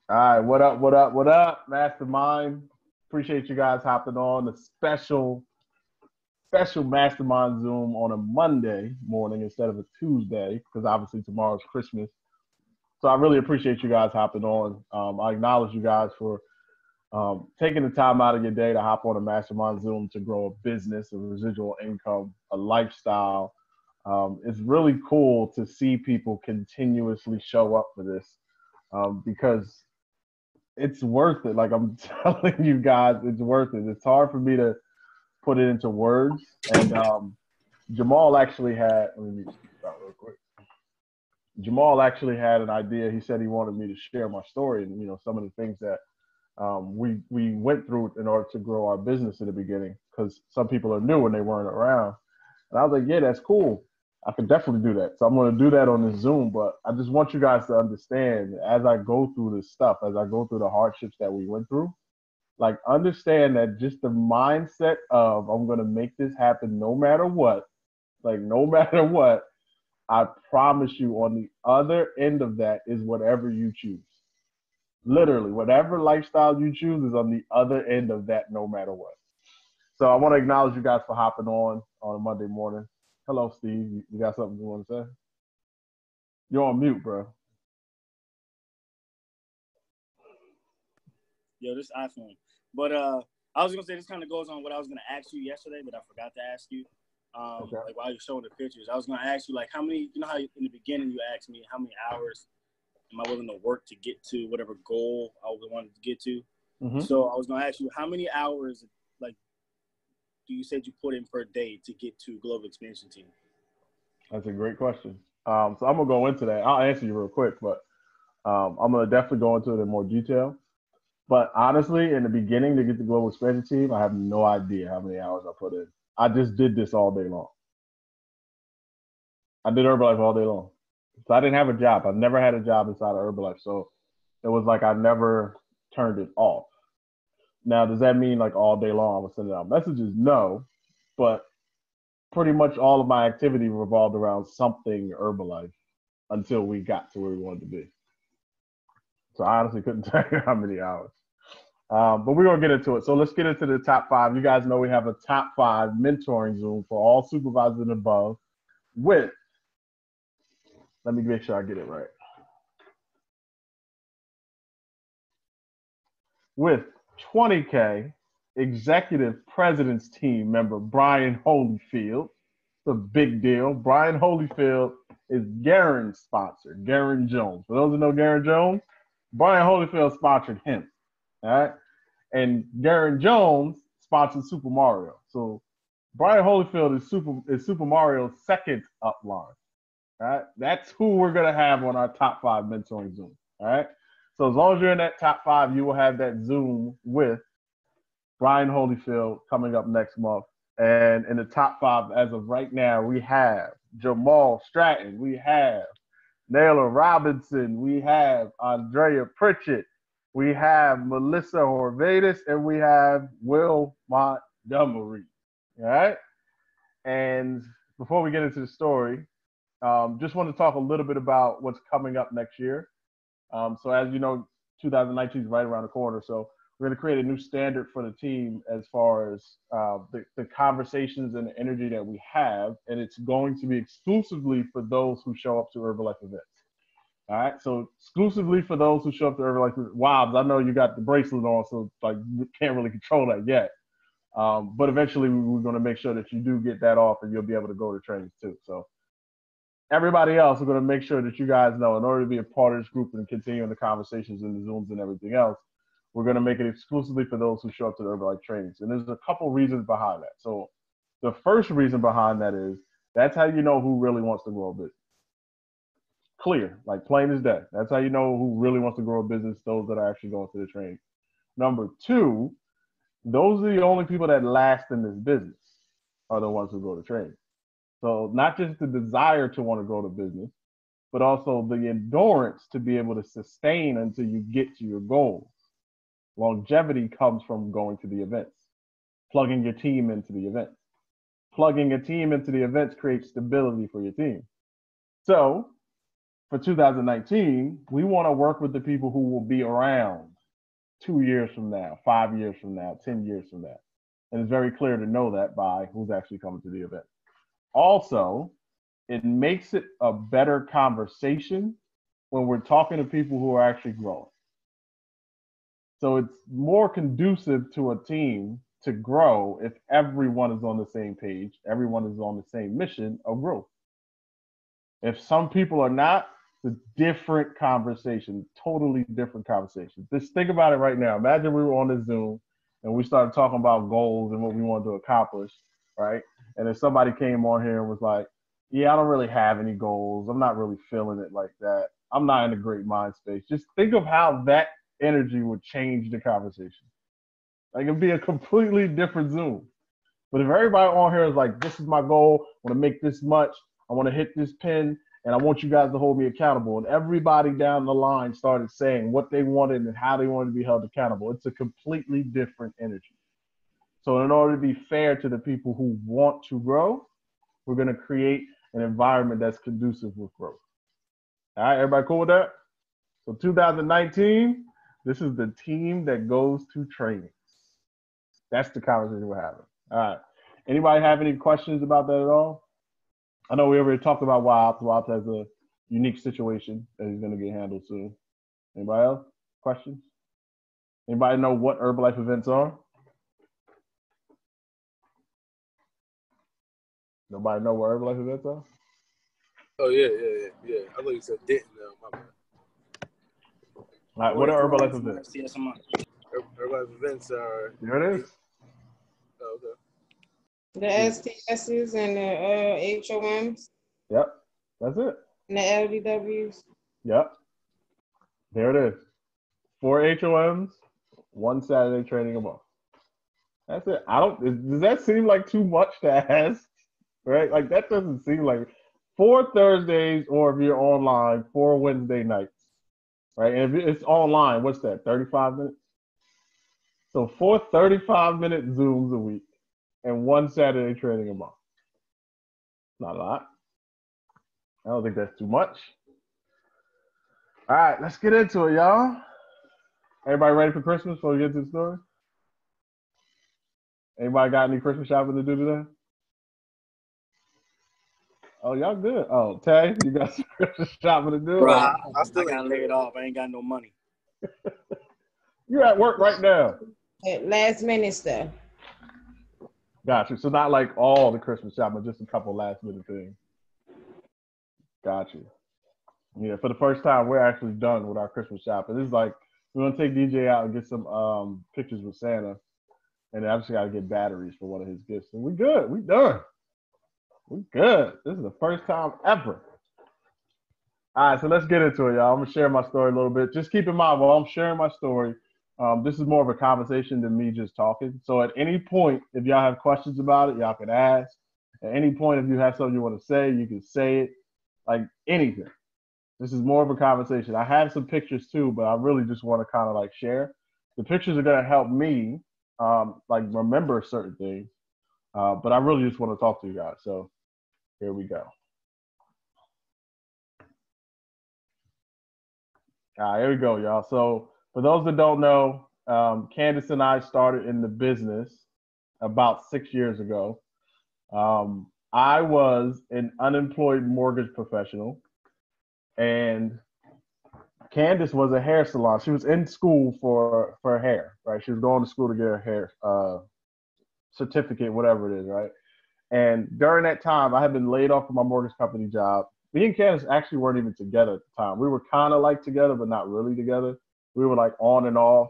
All right, what up, what up, what up, Mastermind? Appreciate you guys hopping on the special Mastermind Zoom on a Monday morning instead of a Tuesday, because obviously tomorrow's Christmas. So I really appreciate you guys hopping on. I acknowledge you guys for taking the time out of your day to hop on a Mastermind Zoom to grow a business, a residual income, a lifestyle. It's really cool to see people continuously show up for this because it's worth it. Like I'm telling you guys, it's worth it. It's hard for me to put it into words. And Jamal actually had, let me start real quick. Jamal actually had an idea. He said he wanted me to share my story and, some of the things that we went through in order to grow our business in the beginning, because some people are new and they weren't around. And I was like, yeah, that's cool. I can definitely do that. So I'm going to do that on this Zoom. But I just want you guys to understand, as I go through this stuff, as I go through the hardships that we went through, like understand that just the mindset of I'm going to make this happen no matter what, like no matter what, I promise you on the other end of that is whatever you choose. Literally, whatever lifestyle you choose is on the other end of that no matter what. So I want to acknowledge you guys for hopping on a Monday morning. Hello, Steve. You got something you want to say? You're on mute, bro. Yo, this iPhone. But I was gonna say this kind of goes on what I was gonna ask you yesterday, but I forgot to ask you. Okay. Like while you're showing the pictures, I was gonna ask you like how many. You know how in the beginning you asked me how many hours am I willing to work to get to whatever goal I wanted to get to. Mm-hmm. So I was gonna ask you how many hours like do you said you put in per day to get to global expansion team? That's a great question. So I'm gonna go into that. I'll answer you real quick, but I'm gonna definitely go into it in more detail. But honestly, in the beginning to get the global expansion team, I have no idea how many hours I put in. I just did this all day long. I did Herbalife all day long. So I didn't have a job. I've never had a job inside of Herbalife. So it was like I never turned it off. Now, does that mean like all day long I was sending out messages? No. But pretty much all of my activity revolved around something Herbalife until we got to where we wanted to be. So I honestly couldn't tell you how many hours. But we're going to get into it. So let's get into the top five. You guys know we have a top five mentoring Zoom for all supervisors and above with, let me make sure I get it right, with 20K executive president's team member Brian Holyfield. It's a big deal. Brian Holyfield is Garen's sponsor, Garen Jones. For those who know Garen Jones, Brian Holyfield sponsored him. All right. And Garen Jones sponsored Super Mario. So Brian Holyfield is Super Mario's second upline. All right. That's who we're gonna have on our top five mentoring Zoom. All right. So as long as you're in that top five, you will have that Zoom with Brian Holyfield coming up next month. And in the top five, as of right now, we have Jamal Stratton, we have Naylor Robinson, we have Andrea Pritchett, we have Melissa Horvatus, and we have Will Montgomery. All right. And before we get into the story, just want to talk a little bit about what's coming up next year. So as you know, 2019 is right around the corner. So we're going to create a new standard for the team as far as the conversations and the energy that we have. And it's going to be exclusively for those who show up to Herbalife events. All right. So exclusively for those who show up to Herbalife. Wow, I know you got the bracelet on, so like you can't really control that yet. But eventually we're going to make sure that you do get that off and you'll be able to go to trainings too. So everybody else, we're going to make sure that you guys know in order to be a part of this group and continuing the conversations in the Zooms and everything else, we're going to make it exclusively for those who show up to the Herbalife trainings. And there's a couple reasons behind that. So the first reason behind that is that's how you know who really wants to grow a business. Clear, like plain as day. That's how you know who really wants to grow a business, those that are actually going to the training. Number two, those are the only people that last in this business are the ones who go to training. So not just the desire to want to grow the business, but also the endurance to be able to sustain until you get to your goals. Longevity comes from going to the events, plugging your team into the events. Plugging a team into the events creates stability for your team. So for 2019, we want to work with the people who will be around 2 years from now, 5 years from now, 10 years from now. And it's very clear to know that by who's actually coming to the event. Also, it makes it a better conversation when we're talking to people who are actually growing. So it's more conducive to a team to grow if everyone is on the same page, everyone is on the same mission of growth. If some people are not, it's a different conversation, totally different conversation. Just think about it right now. Imagine we were on this Zoom and we started talking about goals and what we wanted to accomplish, right? And if somebody came on here and was like, yeah, I don't really have any goals. I'm not really feeling it like that. I'm not in a great mind space. Just think of how that energy would change the conversation. Like, it'd be a completely different Zoom. But if everybody on here is like, this is my goal, I want to make this much, I want to hit this pin, and I want you guys to hold me accountable. And everybody down the line started saying what they wanted and how they wanted to be held accountable. It's a completely different energy. So in order to be fair to the people who want to grow, we're going to create an environment that's conducive with growth. All right, everybody cool with that? So 2019, this is the team that goes to training. That's the conversation we're having. All right. Anybody have any questions about that at all? I know we already talked about Wops. Wops has a unique situation that he's going to get handled soon. Anybody else? Questions? Anybody know what Herbalife events are? Nobody know what Herbalife events are? Oh, yeah. I thought you said didn't. My bad. All right, what are Herbalife events? Herbalife events are... There it is. Oh, okay. The STSs and the HOMs. Yep, that's it. And the LDWs. Yep, there it is. 4 HOMs, 1 Saturday training a month. That's it. Does that seem like too much to ask? Right? Like, that doesn't seem like 4 Thursdays, or if you're online, 4 Wednesday nights. Right? And if it's online, what's that, 35 minutes? So 4 35-minute Zooms a week and 1 Saturday training a month. Not a lot. I don't think that's too much. All right, let's get into it, y'all. Everybody ready for Christmas before we get to the story? Anybody got any Christmas shopping to do today? Oh, y'all good. Oh, Tay, you got some Christmas shopping to do? Bro, I got laid off. I ain't got no money. You're at work right now. At last minute stuff. Gotcha. So not like all the Christmas shopping, just a couple last minute things. Gotcha. Yeah, for the first time, we're actually done with our Christmas shopping. This is like, we're going to take DJ out and get some pictures with Santa. And I just got to get batteries for one of his gifts. And we good. We done. We good. This is the first time ever. All right, so let's get into it, y'all. I'm going to share my story a little bit. Just keep in mind, while I'm sharing my story, this is more of a conversation than me just talking. So at any point, if y'all have questions about it, y'all can ask. At any point, if you have something you want to say, you can say it. Like anything. This is more of a conversation. I have some pictures too, but I really just want to kind of like share. The pictures are going to help me like remember certain things. But I really just want to talk to you guys. So here we go. All right, here we go, y'all. So for those that don't know, Candace and I started in the business about 6 years ago. I was an unemployed mortgage professional, and Candace was a hair salon. She was in school for hair, right? She was going to school to get her hair certificate, whatever it is, right? And during that time, I had been laid off from my mortgage company job. Me and Candace actually weren't even together at the time. We were kind of like together, but not really together. We were like on and off.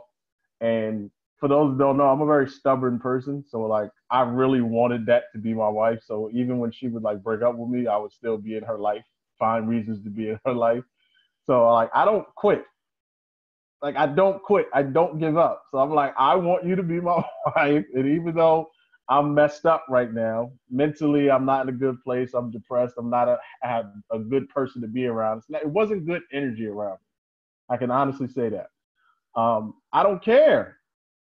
And for those who don't know, I'm a very stubborn person. So like, I really wanted that to be my wife. So even when she would like break up with me, I would still be in her life, find reasons to be in her life. So like, I don't quit. Like, I don't quit. I don't give up. So I'm like, I want you to be my wife. And even though I'm messed up right now, mentally, I'm not in a good place. I'm depressed. I'm not a good person to be around. It wasn't good energy around me. I can honestly say that. I don't care.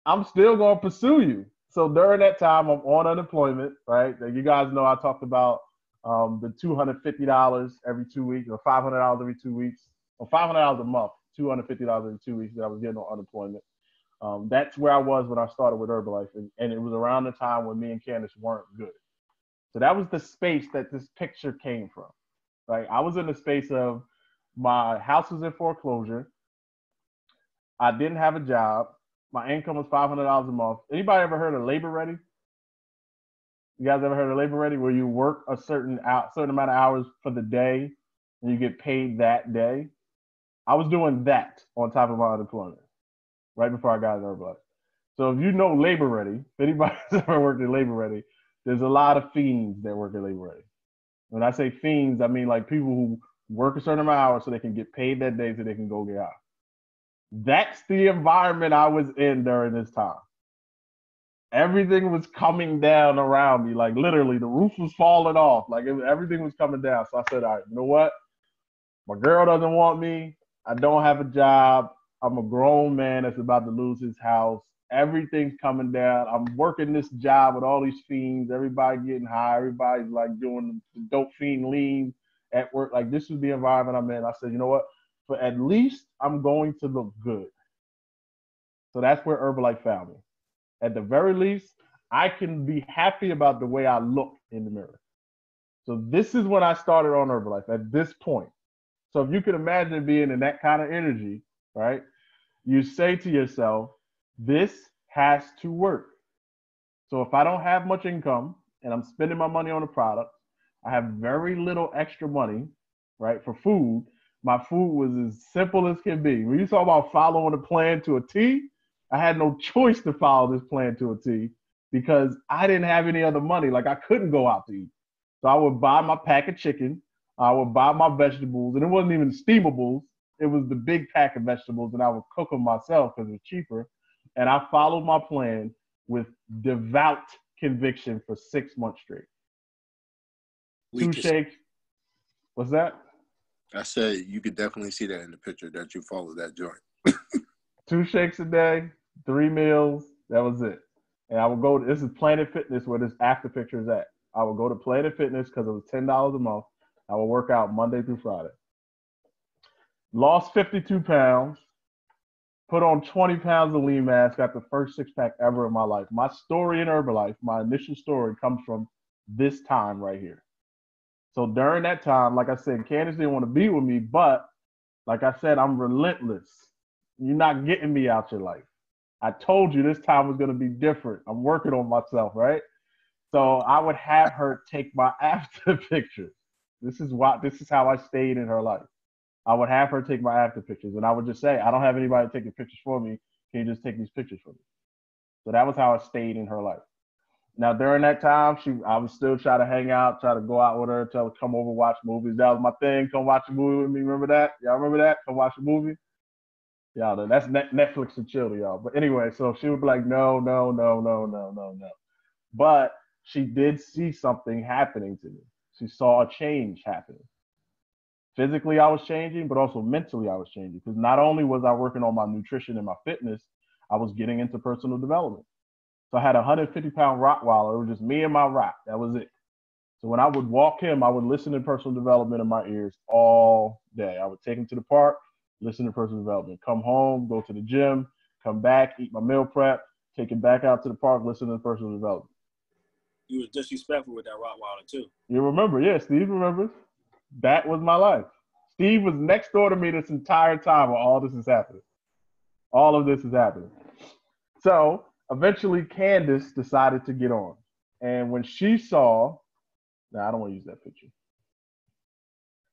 I'm still going to pursue you. So during that time, I'm on unemployment, right? You guys know I talked about The $250 every 2 weeks, or $500 every 2 weeks, or $500 a month, $250 every 2 weeks that I was getting on unemployment. That's where I was when I started with Herbalife, and it was around the time when me and Candace weren't good. So that was the space that this picture came from. Right? I was in the space of my house was in foreclosure. I didn't have a job. My income was $500 a month. Anybody ever heard of Labor Ready? You guys ever heard of Labor Ready, where you work a certain amount of hours for the day and you get paid that day? I was doing that on top of my unemployment right before I got in Herbalife. So if you know Labor Ready, if anybody's ever worked at Labor Ready, there's a lot of fiends that work at Labor Ready. When I say fiends, I mean like people who work a certain amount of hours so they can get paid that day so they can go get out. That's the environment I was in during this time. Everything was coming down around me. Like literally the roof was falling off. Like everything was coming down. So I said, all right, you know what? My girl doesn't want me. I don't have a job. I'm a grown man that's about to lose his house. Everything's coming down. I'm working this job with all these fiends. Everybody getting high. Everybody's like doing the dope fiend lean at work. Like this is the environment I'm in. I said, you know what? For at least I'm going to look good. So that's where Herbalife found me. At the very least, I can be happy about the way I look in the mirror. So this is when I started on Herbalife, at this point. So if you can imagine being in that kind of energy, right? You say to yourself, this has to work. So if I don't have much income and I'm spending my money on a product, I have very little extra money, right, for food. My food was as simple as can be. When you talk about following a plan to a T, I had no choice to follow this plan to a T because I didn't have any other money. Like I couldn't go out to eat. So I would buy my pack of chicken. I would buy my vegetables, and it wasn't even steamables. It was the big pack of vegetables, and I would cook them myself because it was cheaper. And I followed my plan with devout conviction for 6 months straight. Two shakes. What's that? I said you could definitely see that in the picture that you followed that joint. 2 shakes a day, 3 meals. That was it. And I would go. This is Planet Fitness where this after picture is at. I would go to Planet Fitness because it was $10 a month. I would work out Monday through Friday. Lost 52 pounds. Put on 20 pounds of lean mass. Got the first 6-pack ever in my life. My story in Herbalife, my initial story, comes from this time right here. So during that time, like I said, Candace didn't want to be with me, but like I said, I'm relentless. You're not getting me out your life. I told you this time was going to be different. I'm working on myself, right? So I would have her take my after pictures. This is how I stayed in her life. I would have her take my after pictures, and I would just say, I don't have anybody taking pictures for me. Can you just take these pictures for me? So that was how I stayed in her life. Now, during that time, I was still trying to hang out, try to go out with her, tell her to come over, watch movies. That was my thing. Come watch a movie with me. Remember that? Y'all remember that? Come watch a movie? Y'all, that's Netflix and chill to y'all. But anyway, so she would be like, no. But she did see something happening to me. She saw a change happening. Physically, I was changing, but also mentally, I was changing. Because not only was I working on my nutrition and my fitness, I was getting into personal development. So I had a 150-pound Rottweiler. It was just me and my rock. That was it. So when I would walk him, I would listen to personal development in my ears all day. I would take him to the park, listen to personal development. Come home, go to the gym, come back, eat my meal prep, take him back out to the park, listen to personal development. You was disrespectful with that Rottweiler, too. You remember? Yeah, Steve remembers. That was my life. Steve was next door to me this entire time while all this is happening. All of this is happening. So eventually Candace decided to get on. And when she saw, I don't want to use that picture.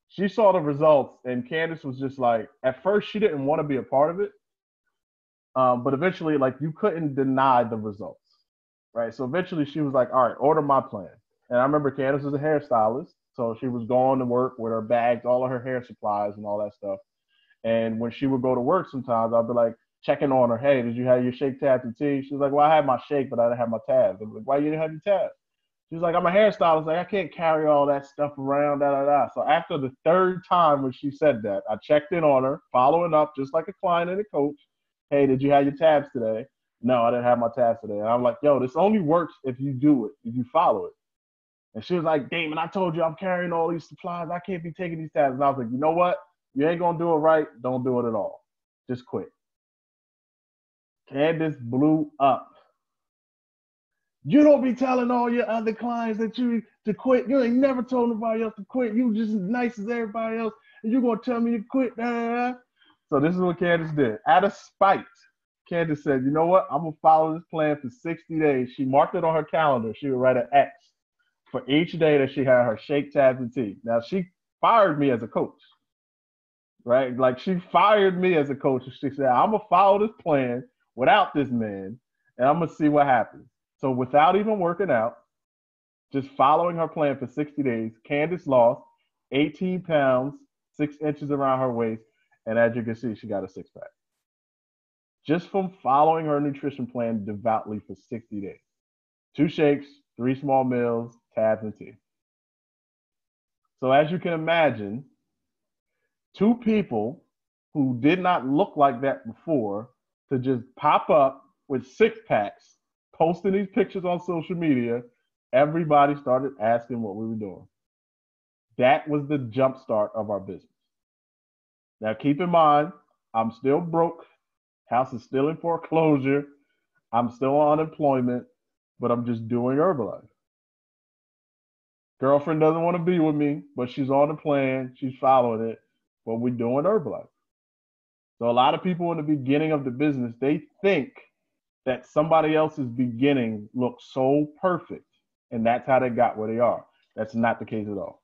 She saw the results, and Candace was just like, at first she didn't want to be a part of it. But eventually, like, you couldn't deny the results, right? So eventually she was like, all right, order my plan. And I remember Candace was a hairstylist. So she was going to work with her bags, all of her hair supplies and all that stuff. And when she would go to work sometimes, I'd be like checking on her. Hey, did you have your shake, tabs, and tea? She was like, well, I had my shake, but I didn't have my tabs. I'm like, why you didn't have your tabs? She was like, I'm a hairstylist. Like, I can't carry all that stuff around, So after the third time when she said that, I checked in on her, following up just like a client and a coach. Hey, did you have your tabs today? No, I didn't have my tabs today. And I'm like, yo, this only works if you do it, if you follow it. And she was like, Damon, I told you I'm carrying all these supplies. I can't be taking these tabs. And I was like, you know what? You ain't going to do it right. Don't do it at all. Just quit. Candace blew up. You don't be telling all your other clients that you to quit. You ain't never told nobody else to quit. You just as nice as everybody else. And you're going to tell me to quit. Da, da, da. So this is what Candace did. Out of spite, Candace said, you know what? I'm going to follow this plan for 60 days. She marked it on her calendar. She would write an X for each day that she had her shake, tabs, and tea. Now, she fired me as a coach, right? Like, she fired me as a coach. She said, I'm going to follow this plan without this man, and I'm going to see what happens. So without even working out, just following her plan for 60 days, Candace lost 18 pounds, 6 inches around her waist, and as you can see, she got a six-pack. Just from following her nutrition plan devoutly for 60 days. 2 shakes, 3 small meals, tabs, and tea. So as you can imagine, 2 people who did not look like that before to just pop up with 6-packs, posting these pictures on social media, everybody started asking what we were doing. That was the jump start of our business. Now, keep in mind, I'm still broke. House is still in foreclosure. I'm still on unemployment, but I'm just doing Herbalife. Girlfriend doesn't want to be with me, but she's on the plan. She's following it, but we're doing Herbalife. So a lot of people in the beginning of the business, they think that somebody else's beginning looks so perfect, and that's how they got where they are. That's not the case at all.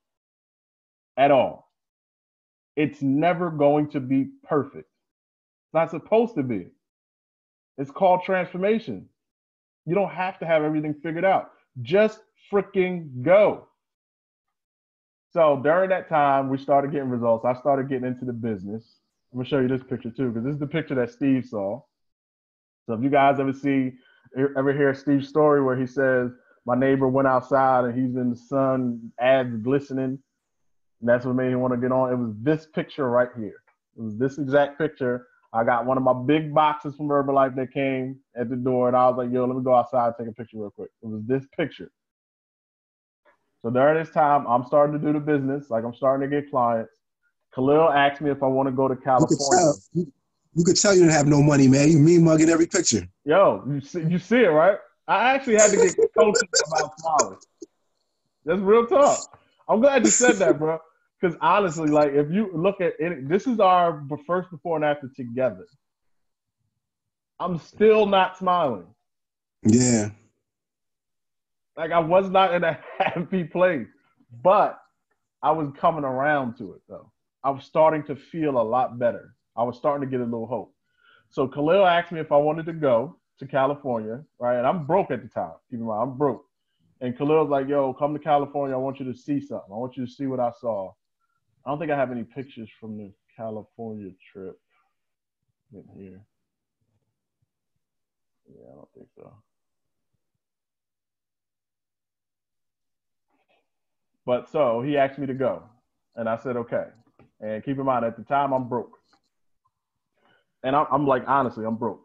At all. It's never going to be perfect. It's not supposed to be. It's called transformation. You don't have to have everything figured out. Just freaking go. So during that time, we started getting results. I started getting into the business. I'm going to show you this picture too, because this is the picture that Steve saw. So if you guys ever hear Steve's story where he says, my neighbor went outside and he's in the sun, abs glistening, and that's what made him want to get on. It was this picture right here. It was this exact picture. I got one of my big boxes from Herbalife that came at the door, and I was like, yo, let me go outside and take a picture real quick. It was this picture. So during this time, I'm starting to do the business. Like, I'm starting to get clients. Khalil asked me if I want to go to California. You could tell you didn't have no money, man. You mean mugging every picture. Yo, you see it, right? I actually had to get coaching about smiling. That's real talk. I'm glad you said that, bro. Because honestly, like, if you look at it, this is our first before and after together. I'm still not smiling. Yeah. Like, I was not in a happy place, but I was coming around to it, though. I was starting to feel a lot better. I was starting to get a little hope. So Khalil asked me if I wanted to go to California, right? And I'm broke at the time. Keep in mind, I'm broke. And Khalil's like, yo, come to California. I want you to see something. I want you to see what I saw. I don't think I have any pictures from the California trip in here. Yeah, I don't think so. But so he asked me to go. And I said, okay. And keep in mind, at the time, I'm broke. And I'm like, honestly, I'm broke.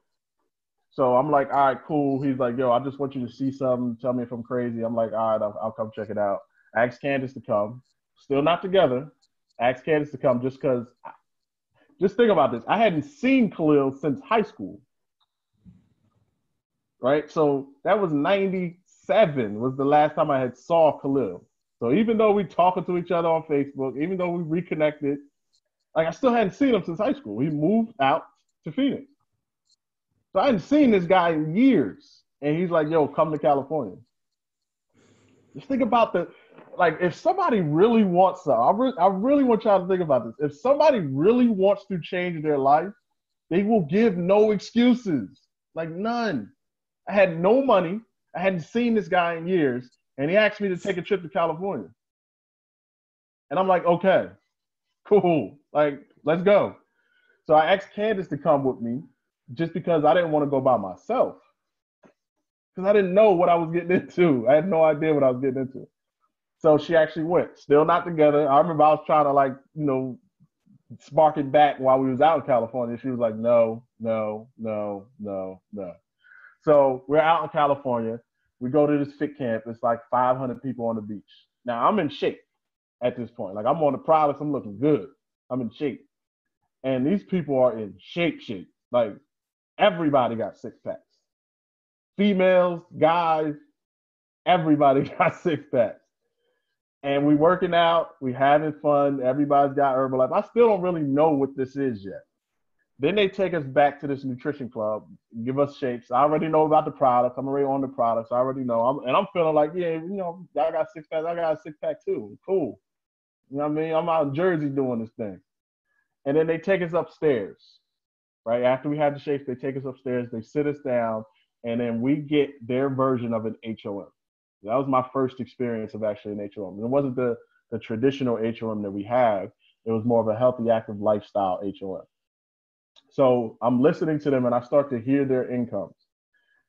So I'm like, all right, cool. He's like, yo, I just want you to see something. Tell me if I'm crazy. I'm like, all right, I'll come check it out. I asked Candace to come. Still not together. I asked Candace to come just because. Just think about this. I hadn't seen Khalil since high school. Right? So that was 97 was the last time I had saw Khalil. So even though we talking to each other on Facebook, even though we reconnected, like, I still hadn't seen him since high school. He moved out to Phoenix. So I hadn't seen this guy in years. And he's like, yo, come to California. Just think about if somebody really wants something, I really want y'all to think about this. If somebody really wants to change their life, they will give no excuses. Like, none. I had no money. I hadn't seen this guy in years. And he asked me to take a trip to California. And I'm like, okay, cool. Like, let's go. So I asked Candace to come with me just because I didn't want to go by myself. Because I didn't know what I was getting into. I had no idea what I was getting into. So she actually went. Still not together. I remember I was trying to, spark it back while we was out in California. She was like, no. So we're out in California. We go to this fit camp. It's like 500 people on the beach. Now, I'm in shape at this point. Like, I'm on the products. I'm looking good. I'm in shape. And these people are in shape. Like, everybody got six packs. Females, guys, everybody got six packs. And we working out. We having fun. Everybody's got Herbalife. I still don't really know what this is yet. Then they take us back to this nutrition club, give us shakes. I already know about the products. I'm already on the products. I already know. I'm feeling like, yeah, I got six packs. I got a six pack too. Cool. You know what I mean? I'm out in Jersey doing this thing. And then they take us upstairs, right? After we have the shakes, they take us upstairs. They sit us down, and then we get their version of an HOM. That was my first experience of actually an HOM. It wasn't the traditional HOM that we have. It was more of a healthy, active lifestyle HOM. So I'm listening to them, and I start to hear their incomes.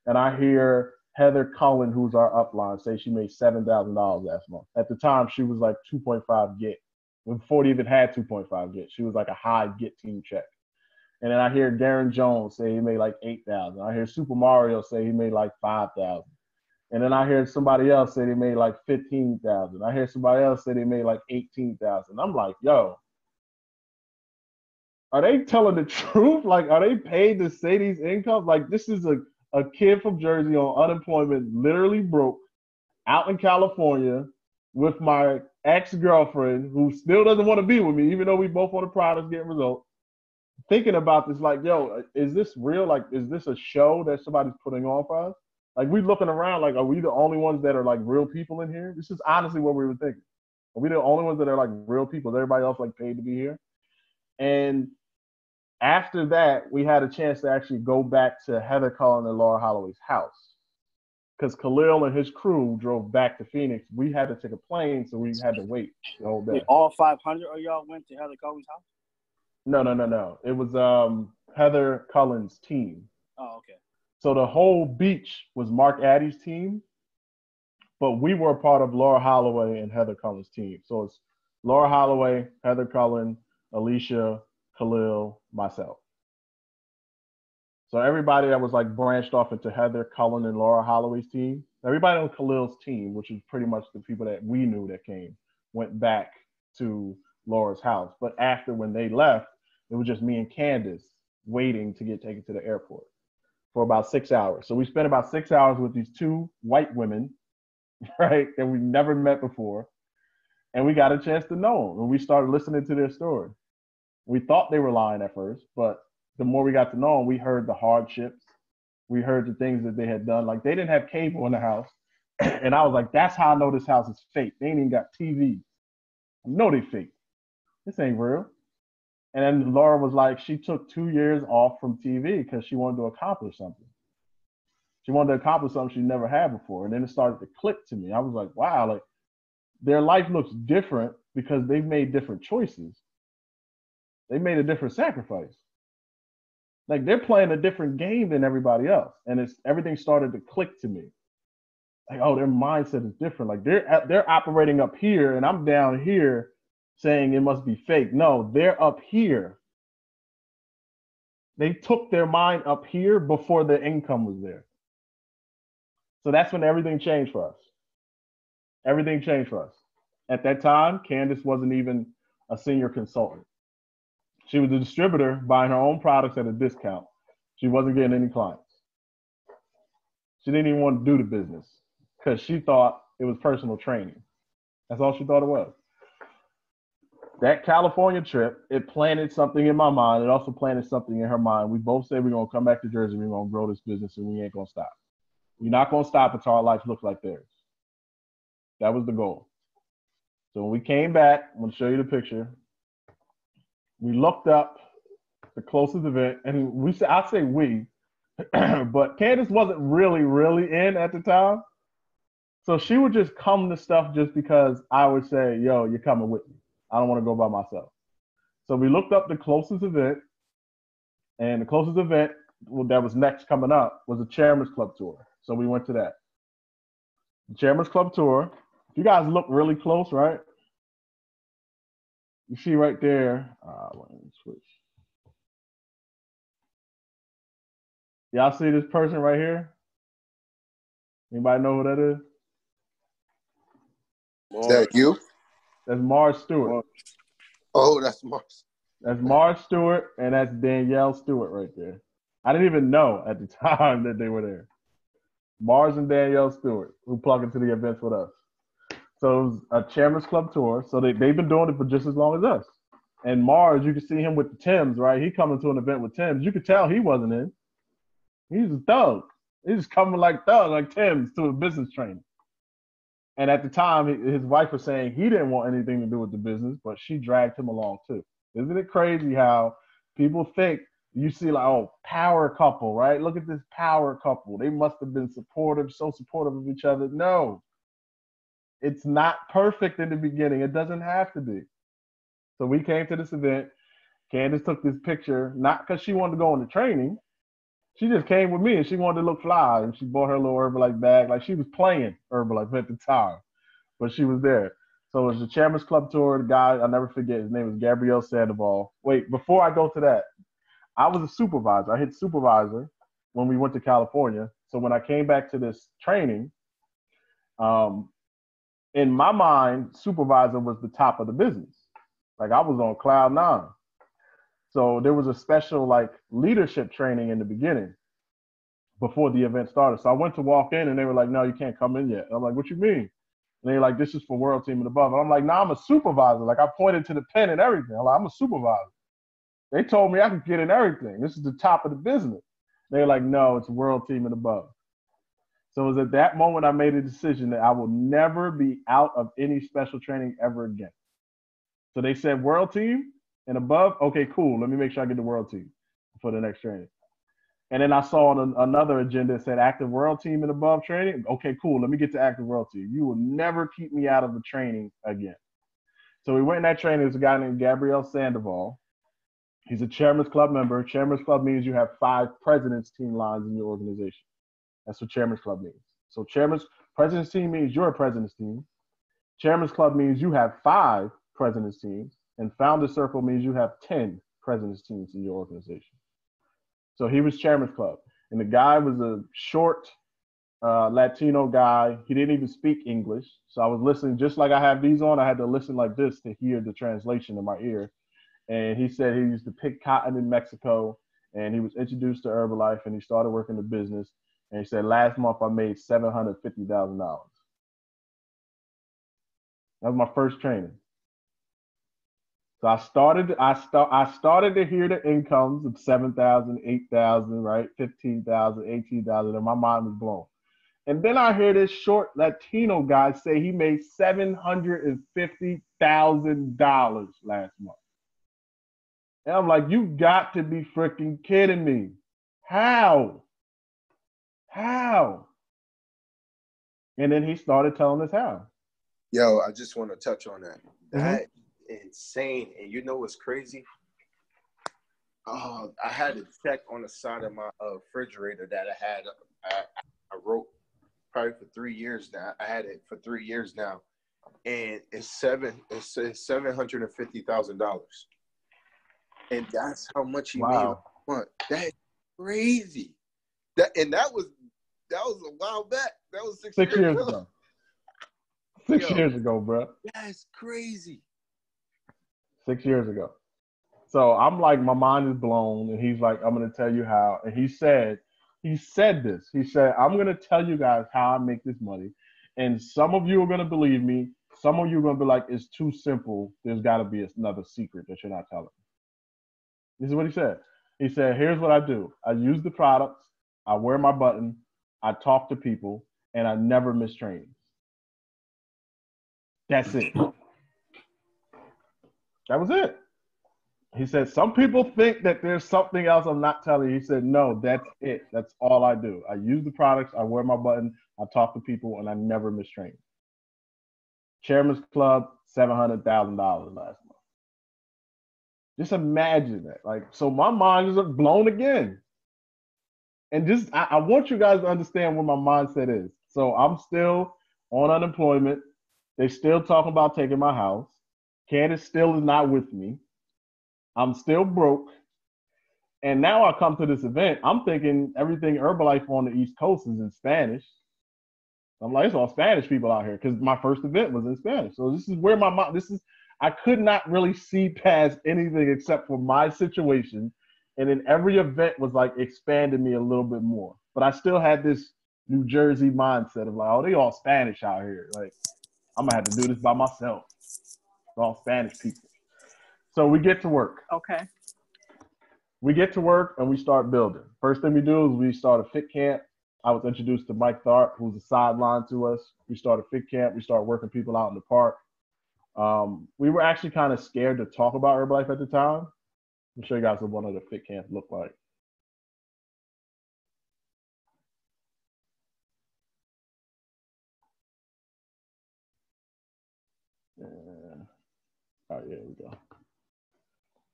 And I hear Heather Cullen, who's our upline, say she made $7,000 last month. At the time, she was like 2.5 get. Before they even had 2.5 get, she was like a high get team check. And then I hear Darren Jones say he made like 8,000. I hear Super Mario say he made like 5,000. And then I hear somebody else say they made like 15,000. I hear somebody else say they made like 18,000. I'm like, yo, are they telling the truth? Like, are they paid to say these incomes? Like, this is a kid from Jersey on unemployment, literally broke, out in California with my ex-girlfriend who still doesn't want to be with me, even though we both on the products getting results. Thinking about this, like, yo, is this real? Like, is this a show that somebody's putting on for us? Like, we looking around like, are we the only ones that are like real people in here? This is honestly what we were thinking. Are we the only ones that are like real people? Is everybody else like paid to be here? And after that, we had a chance to actually go back to Heather Cullen and Laura Holloway's house. Because Khalil and his crew drove back to Phoenix. We had to take a plane, so we had to wait the whole day. Wait, all 500 of y'all went to Heather Cullen's house? No. It was Heather Cullen's team. Oh, okay. So the whole beach was Mark Addy's team, but we were a part of Laura Holloway and Heather Cullen's team. So it's Laura Holloway, Heather Cullen, Alicia, Khalil, myself. So everybody that was like branched off into Heather Cullen and Laura Holloway's team, everybody on Khalil's team, which is pretty much the people that we knew that came, went back to Laura's house. But after when they left, it was just me and Candace waiting to get taken to the airport for about 6 hours. So we spent about 6 hours with these two white women, right, that we never met before. And we got a chance to know them. And we started listening to their story. We thought they were lying at first, but the more we got to know them, we heard the hardships. We heard the things that they had done. Like, they didn't have cable in the house. And I was like, that's how I know this house is fake. They ain't even got TV. I know they fake. This ain't real. And then Laura was like, she took 2 years off from TV because she wanted to accomplish something. She wanted to accomplish something she never had before. And then it started to click to me. I was like, wow, like, their life looks different because they've made different choices. They made a different sacrifice. Like, they're playing a different game than everybody else. And everything started to click to me. Like, oh, their mindset is different. Like, they're operating up here and I'm down here saying it must be fake. No, they're up here. They took their mind up here before the income was there. So that's when everything changed for us. Everything changed for us. At that time, Candace wasn't even a senior consultant. She was a distributor buying her own products at a discount. She wasn't getting any clients. She didn't even want to do the business because she thought it was personal training. That's all she thought it was. That California trip, it planted something in my mind. It also planted something in her mind. We both said we're going to come back to Jersey. We're going to grow this business, and we ain't going to stop. We're not going to stop until our life looks like theirs. That was the goal. So when we came back, I'm going to show you the picture. We looked up the closest event, and I say we, but Candace wasn't really in at the time. So she would just come to stuff just because I would say, yo, you're coming with me. I don't want to go by myself. So we looked up the closest event, and the closest event that was next coming up was a Chairman's Club tour. So we went to that. The Chairman's Club tour. If you guys look really close, right? You see right there. Let me switch. Y'all see this person right here? Anybody know who that is? Mars. Is that you? That's Mars Stewart. Oh, that's Mars. That's Mars Stewart, and that's Danielle Stewart right there. I didn't even know at the time that they were there. Mars and Danielle Stewart, who plug into the events with us. So it was a Chairman's Club tour. So they've been doing it for just as long as us. And Mars, you can see him with the Timbs, right? He coming to an event with Timbs. You could tell he wasn't in. He's a thug. He's coming like thug, like Timbs to a business training. And at the time, his wife was saying he didn't want anything to do with the business, but she dragged him along too. Isn't it crazy how people think you see like, oh, power couple, right? Look at this power couple. They must have been supportive, so supportive of each other. No, it's not perfect in the beginning. It doesn't have to be. So we came to this event. Candace took this picture, not because she wanted to go on the training. She just came with me and she wanted to look fly. And she bought her little Herbalife bag. Like she was playing Herbalife at the time, but she was there. So it was the Chairman's Club tour. The guy, I'll never forget, his name was Gabrielle Sandoval. Wait, before I go to that, I was a supervisor. I hit supervisor when we went to California. So when I came back to this training, in my mind, supervisor was the top of the business. Like I was on cloud nine. So there was a special like leadership training in the beginning before the event started. So I went to walk in and they were like, no, you can't come in yet. I'm like, what you mean? And they're like, this is for World Team and above. And I'm like, no, I'm a supervisor. Like I pointed to the pen and everything. I'm like, I'm a supervisor. They told me I could get in everything. This is the top of the business. They're like, no, it's World Team and above. So it was at that moment I made a decision that I will never be out of any special training ever again. So they said World Team and above. Okay, cool. Let me make sure I get the World Team for the next training. And then I saw another agenda that said Active World Team and above training. Okay, cool. Let me get to Active World Team. You will never keep me out of the training again. So we went in that training. There's a guy named Gabrielle Sandoval. He's a Chairman's Club member. Chairman's Club means you have 5 President's Team lines in your organization. That's what Chairman's Club means. So President's Team means you're a President's Team. Chairman's Club means you have 5 President's Teams. And Founder Circle means you have 10 President's Teams in your organization. So he was Chairman's Club. And the guy was a short Latino guy. He didn't even speak English. So I was listening just like I have these on. I had to listen like this to hear the translation in my ear. And he said he used to pick cotton in Mexico. And he was introduced to Herbalife and he started working the business. And he said, last month I made $750,000. That was my first training. So I started to hear the incomes of 7,000, 8,000, right? 15,000, 18,000, and my mind was blown. And then I hear this short Latino guy say he made $750,000 last month. And I'm like, you got to be freaking kidding me. How? And then he started telling us how. Yo, I just want to touch on that. Mm-hmm. Insane. And you know what's crazy? I had a check on the side of my refrigerator that I wrote probably for 3 years now. I had it for 3 years now. And it says $750,000. And that's how much he made a month. That's crazy. That was a while back. That was 6 years ago. 6 years ago, bro. That's crazy. 6 years ago. So I'm like, my mind is blown. And he's like, I'm going to tell you how. And he said this. He said, I'm going to tell you guys how I make this money. And some of you are going to believe me. Some of you are going to be like, it's too simple. There's got to be another secret that you're not telling. This is what he said. He said, here's what I do. I use the products. I wear my button. I talk to people. And I never miss trainings. That's it. That was it. He said, some people think that there's something else I'm not telling you. He said, no, that's it. That's all I do. I use the products. I wear my button. I talk to people, and I never miss training. Chairman's Club, $700,000 last month. Just imagine that. Like, so my mind is blown again. And just, I want you guys to understand what my mindset is. So I'm still on unemployment. They still talking about taking my house. Candace still is not with me. I'm still broke. And now I come to this event. I'm thinking everything Herbalife on the East Coast is in Spanish. I'm like, it's all Spanish people out here because my first event was in Spanish. So this is where my mom. I could not really see past anything except for my situation, and then every event was like expanding me a little bit more. But I still had this New Jersey mindset of like, oh, they all Spanish out here. Like, I'm gonna have to do this by myself. It's all Spanish people. So we get to work. Okay. We get to work and we start building. First thing we do is we start a fit camp. I was introduced to Mike Tharp, who's a sideline to us. We started fit camp. We started working people out in the park. We were actually kind of scared to talk about Herbalife at the time. I'll show you guys what one of the fit camps looked like. Oh, yeah, here we go.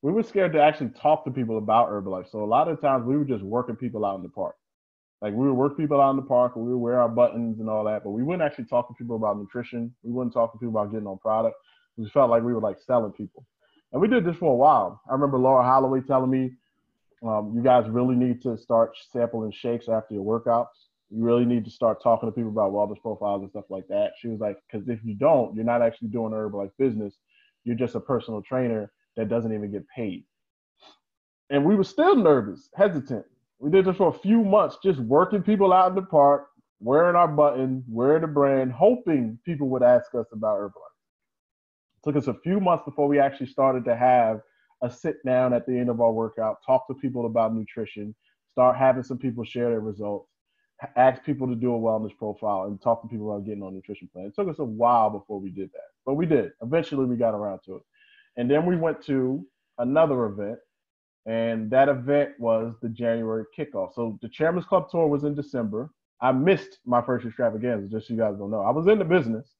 We were scared to actually talk to people about Herbalife. So a lot of times we were just working people out in the park. Like we would work people out in the park and we would wear our buttons and all that, but we wouldn't actually talk to people about nutrition. We wouldn't talk to people about getting on product. We felt like we were like selling people. And we did this for a while. I remember Laura Holloway telling me, you guys really need to start sampling shakes after your workouts. You really need to start talking to people about wellness profiles and stuff like that. She was like, because if you don't, you're not actually doing Herbalife business. You're just a personal trainer that doesn't even get paid. And we were still nervous, hesitant. We did this for a few months, just working people out in the park, wearing our buttons, wearing the brand, hoping people would ask us about Herbalife. It took us a few months before we actually started to have a sit down at the end of our workout, talk to people about nutrition, start having some people share their results, ask people to do a wellness profile, and talk to people about getting on a nutrition plan. It took us a while before we did that, but we did. Eventually, we got around to it. And then we went to another event, and that event was the January kickoff. So the Chairman's Club tour was in December. I missed my first extravaganza, just so you guys don't know. I was in the business,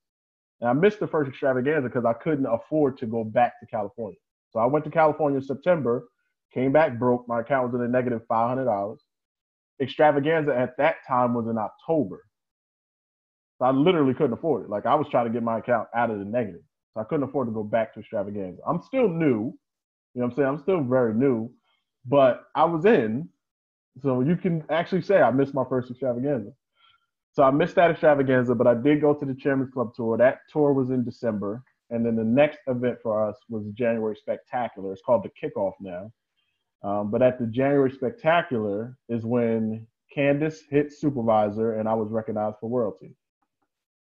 and I missed the first extravaganza because I couldn't afford to go back to California. So I went to California in September, came back broke. My account was in a negative $500. Extravaganza at that time was in October. So I literally couldn't afford it. Like I was trying to get my account out of the negative. So I couldn't afford to go back to extravaganza. I'm still new. You know what I'm saying? I'm still very new, but I was in. So you can actually say I missed my first extravaganza. So I missed that extravaganza, but I did go to the Chairman's Club tour. That tour was in December. And then the next event for us was the January Spectacular. It's called the Kickoff now. But at the January Spectacular is when Candace hit supervisor and I was recognized for royalty.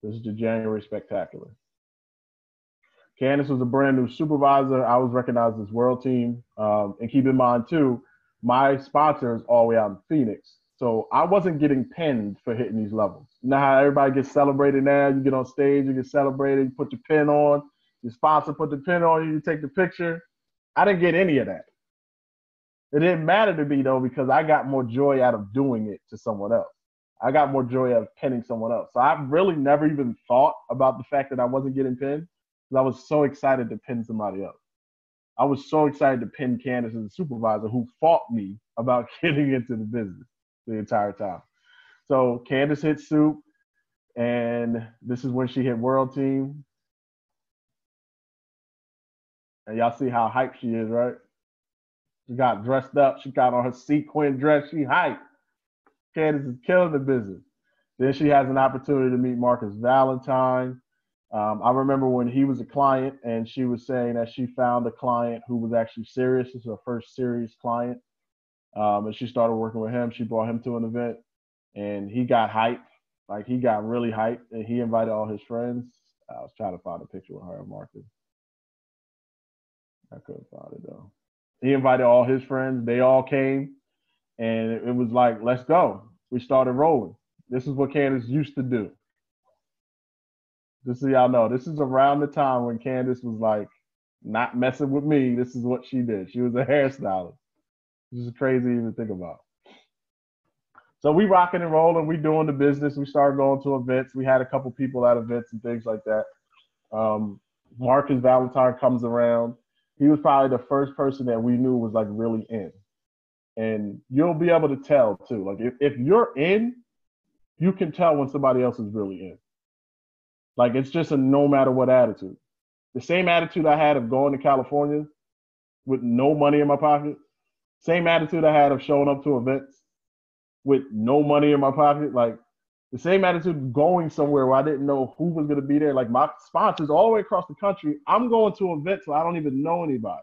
This is the January Spectacular. Candace was a brand new supervisor. I was recognized as world team. And keep in mind too, my sponsor is all the way out in Phoenix. So I wasn't getting pinned for hitting these levels. You know how everybody gets celebrated now? You get on stage, you get celebrated, you put your pin on, your sponsor put the pin on you, you take the picture. I didn't get any of that. It didn't matter to me though, because I got more joy out of doing it to someone else. I got more joy out of pinning someone else. So I really never even thought about the fact that I wasn't getting pinned because I was so excited to pin somebody else. I was so excited to pin Candace as a supervisor who fought me about getting into the business the entire time. So Candace hit Soup, and this is when she hit World Team. And y'all see how hyped she is, right? She got dressed up. She got on her sequin dress. She hyped. Candace is killing the business. Then she has an opportunity to meet Marcus Valentine. I remember when he was a client, and she was saying that she found a client who was actually serious. This is her first serious client. And she started working with him. She brought him to an event, and he got hyped. Like, he got really hyped, and he invited all his friends. I was trying to find a picture with her and Marcus. I couldn't find it, though. He invited all his friends. They all came, and it was like, let's go. We started rolling. This is what Candace used to do. Just so y'all know, this is around the time when Candace was like, not messing with me. This is what she did. She was a hairstylist. This is crazy to even think about. So we rocking and rolling. We doing the business. We started going to events. We had a couple people at events and things like that. Marcus Valentine comes around. He was probably the first person that we knew was like really in. And you'll be able to tell too. Like if you're in, you can tell when somebody else is really in. Like it's just a no matter what attitude. The same attitude I had of going to California with no money in my pocket. Same attitude I had of showing up to events with no money in my pocket. Like The same attitude going somewhere where I didn't know who was going to be there. Like my sponsors all the way across the country, I'm going to events where I don't even know anybody.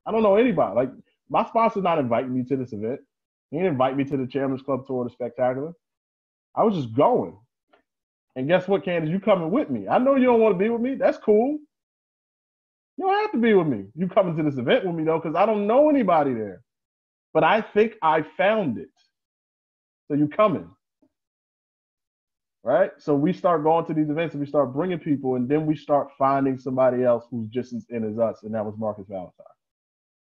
I don't know anybody. Like my sponsor's not inviting me to this event. He didn't invite me to the Chairman's Club Tour, the Spectacular. I was just going. And guess what, Candace? You coming with me. I know you don't want to be with me. That's cool. You don't have to be with me. You coming to this event with me, though, because I don't know anybody there. But I think I found it. So you coming. Right? So we start going to these events and we start bringing people, and then we start finding somebody else who's just as in as us, and that was Marcus Valentine.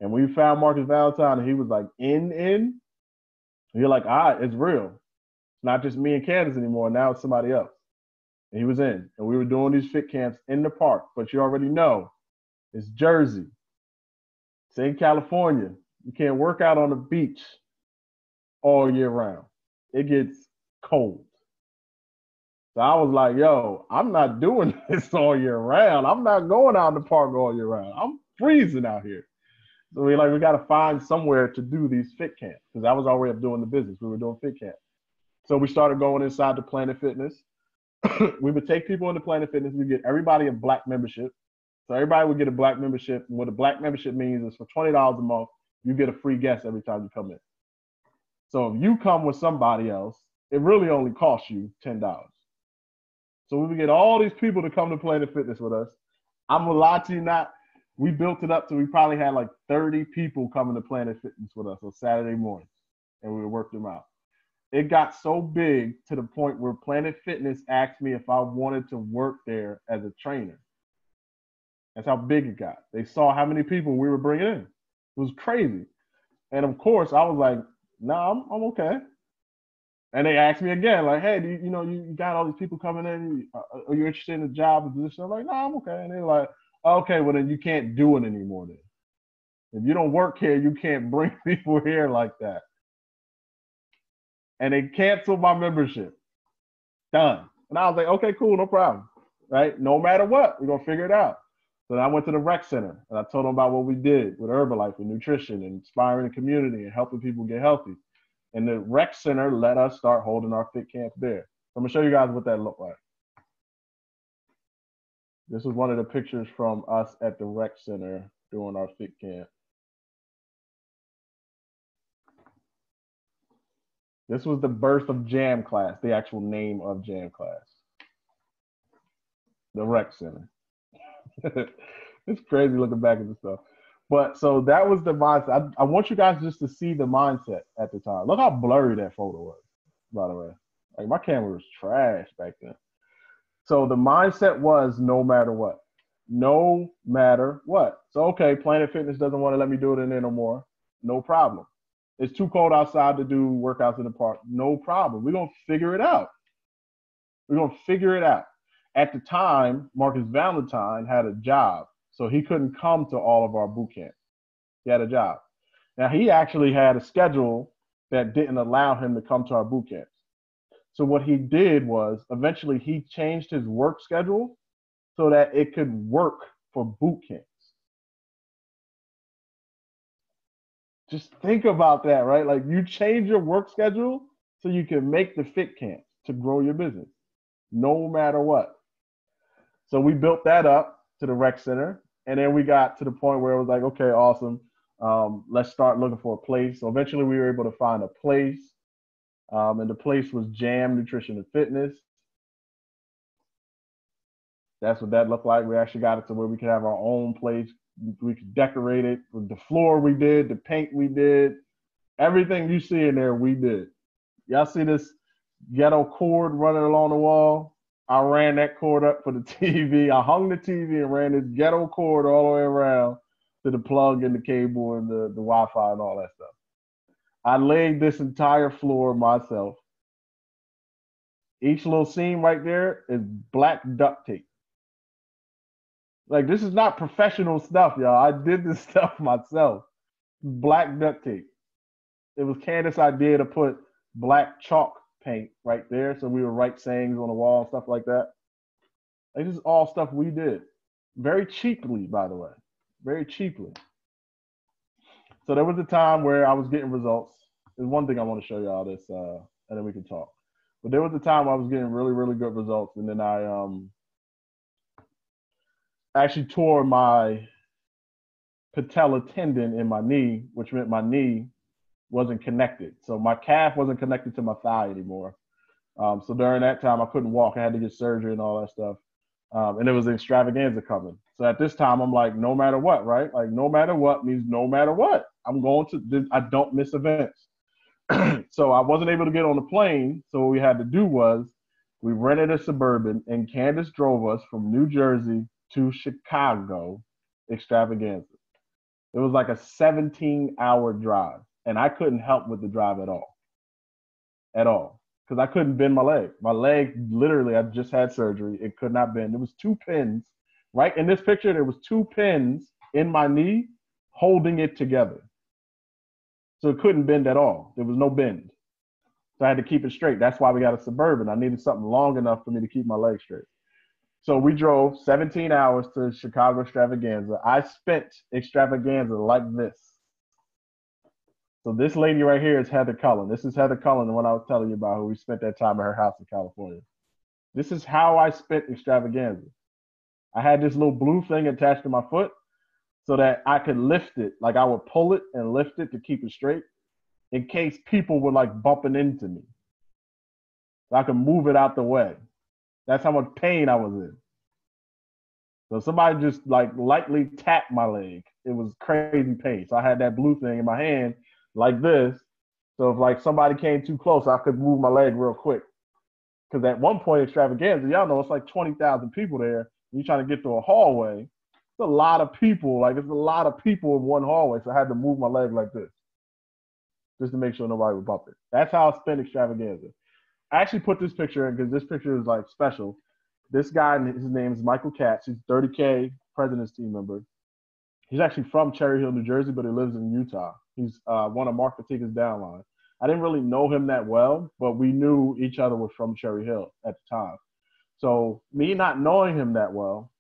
And we found Marcus Valentine, and he was like, and you're like, all right, it's real. It's not just me and Candace anymore. Now it's somebody else. And he was in. And we were doing these fit camps in the park. But you already know, it's Jersey. It's in California. You can't work out on the beach all year round. It gets cold. So I was like, yo, I'm not doing this all year round. I'm not going out in the park all year round. I'm freezing out here. So we got to find somewhere to do these fit camps, because that was our way of doing the business. We were doing fit camp. So we started going inside the Planet Fitness. We would take people into Planet Fitness. We get everybody a black membership. So everybody would get a black membership. And what a black membership means is for $20 a month, you get a free guest every time you come in. So if you come with somebody else, it really only costs you $10. So we would get all these people to come to Planet Fitness with us. I'm gonna lie to you not. We built it up to we probably had like 30 people coming to Planet Fitness with us on Saturday mornings, and we would work them out. It got so big to the point where Planet Fitness asked me if I wanted to work there as a trainer. That's how big it got. They saw how many people we were bringing in. It was crazy. And of course, I was like, no, I'm okay. And they asked me again, like, hey, you got all these people coming in. Are you interested in the job or position? I'm like, no, I'm okay. And they're like, okay, well, then you can't do it anymore then. If you don't work here, you can't bring people here like that. And they canceled my membership. Done. And I was like, okay, cool, no problem. Right? No matter what, we're going to figure it out. So then I went to the rec center, and I told them about what we did with Herbalife and nutrition and inspiring the community and helping people get healthy. And the rec center let us start holding our fit camp there. So I'm going to show you guys what that looked like. This was one of the pictures from us at the rec center doing our fit camp. This was the birth of Jam Class, the actual name of Jam Class. The rec center. It's crazy looking back at this stuff. But so that was the mindset. I want you guys just to see the mindset at the time. Look how blurry that photo was, by the way. Like my camera was trash back then. So the mindset was no matter what. No matter what. So, okay, Planet Fitness doesn't want to let me do it in there no more. No problem. It's too cold outside to do workouts in the park. No problem. We're going to figure it out. We're going to figure it out. At the time, Marcus Valentine had a job, so he couldn't come to all of our boot camps. He had a job. Now, he actually had a schedule that didn't allow him to come to our boot camps. So what he did was eventually he changed his work schedule so that it could work for boot camps. Just think about that, right? Like you change your work schedule so you can make the fit camps to grow your business, no matter what. So we built that up to the rec center, and then we got to the point where it was like, okay, awesome. Let's start looking for a place. So eventually we were able to find a place. And the place was Jam Nutrition and Fitness. That's what that looked like. We actually got it to where we could have our own place. We could decorate it with the floor we did, the paint we did, everything you see in there we did. Y'all see this ghetto cord running along the wall? I ran that cord up for the TV. I hung the TV and ran this ghetto cord all the way around to the plug and the cable and the Wi-Fi and all that stuff. I laid this entire floor myself. Each little seam right there is black duct tape. Like, this is not professional stuff, y'all. I did this stuff myself. Black duct tape. It was Candace's idea to put black chalk paint right there, so we would write sayings on the wall and stuff like that. Like, this is all stuff we did. Very cheaply, by the way. Very cheaply. So there was a time where I was getting results. There's one thing I want to show y'all this, and then we can talk. But there was a time I was getting really, really good results, and then I actually tore my patella tendon in my knee, which meant my knee wasn't connected. So my calf wasn't connected to my thigh anymore. So during that time, I couldn't walk. I had to get surgery and all that stuff. And it was an extravaganza coming. So at this time, I'm like, no matter what, right? Like, no matter what means no matter what. I don't miss events. So I wasn't able to get on the plane. So what we had to do was we rented a Suburban, and Candace drove us from New Jersey to Chicago extravaganza. It was like a 17-hour drive, and I couldn't help with the drive at all. At all. Because I couldn't bend my leg. My leg, literally, I just had surgery. It could not bend. There was 2 pins. Right in this picture, there was 2 pins in my knee holding it together. So it couldn't bend at all. There was no bend. So I had to keep it straight. That's why we got a Suburban. I needed something long enough for me to keep my leg straight. So we drove 17 hours to Chicago extravaganza. I spent extravaganza like this. So this lady right here is Heather Cullen. This is Heather Cullen, the one I was telling you about, who we spent that time at her house in California. This is how I spent extravaganza. I had this little blue thing attached to my foot so that I could lift it. Like I would pull it and lift it to keep it straight in case people were like bumping into me. So I could move it out the way. That's how much pain I was in. So somebody just like lightly tapped my leg. It was crazy pain. So I had that blue thing in my hand like this. So if like somebody came too close, I could move my leg real quick. Because at one point, extravaganza, y'all know it's like 20,000 people there. You're trying to get through a hallway. It's a lot of people. Like it's a lot of people in one hallway. So I had to move my leg like this just to make sure nobody would bump it. That's how I spent extravaganza. I actually put this picture in because this picture is like special. This guy, his name is Michael Katz. He's 30K President's team member. He's actually from Cherry Hill, New Jersey, but he lives in Utah. He's one of Mark Fatika's downline. I didn't really know him that well, but we knew each other was from Cherry Hill at the time. So me not knowing him that well,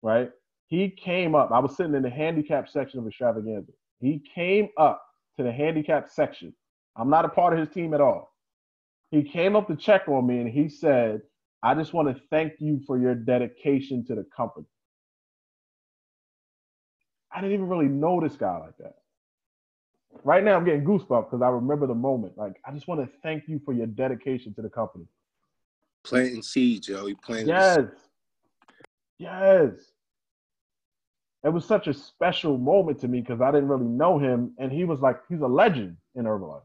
right, he came up. I was sitting in the handicap section of extravaganza. He came up to the handicap section. I'm not a part of his team at all. He came up to check on me, and he said, I just want to thank you for your dedication to the company. I didn't even really know this guy like that. Right now, I'm getting goosebumps because I remember the moment. Like, I just want to thank you for your dedication to the company. Planting seeds, yo. You planted. Yes. Yes. It was such a special moment to me because I didn't really know him. And he was like, he's a legend in Herbalife.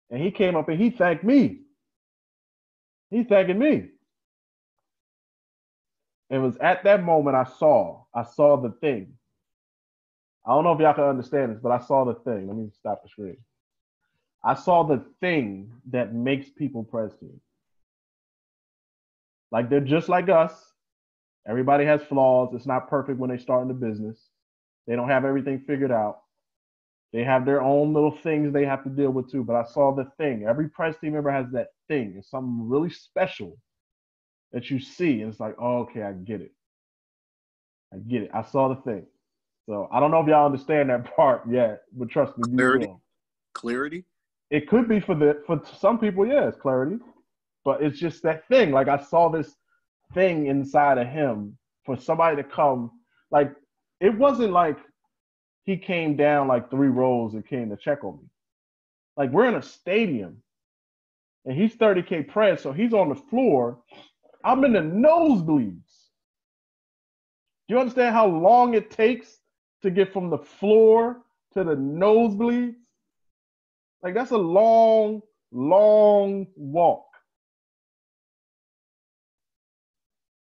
And he came up and he thanked me. He's thanking me. It was at that moment I saw the thing. I don't know if y'all can understand this, but I saw the thing. Let me stop the screen. I saw the thing that makes people press teams. Like they're just like us. Everybody has flaws. It's not perfect when they start in the business. They don't have everything figured out. They have their own little things they have to deal with too. But I saw the thing. Every press team member has that thing. It's something really special that you see. And it's like, oh, okay, I get it. I get it. I saw the thing. So I don't know if y'all understand that part yet, but trust me, you will. Clarity? It could be for some people, yeah, it's clarity. But it's just that thing. Like I saw this thing inside of him for somebody to come. Like it wasn't like he came down like 3 rows and came to check on me. Like we're in a stadium and he's 30K press, so he's on the floor. I'm in the nosebleeds. Do you understand how long it takes to get from the floor to the nosebleeds? Like that's a long, long walk.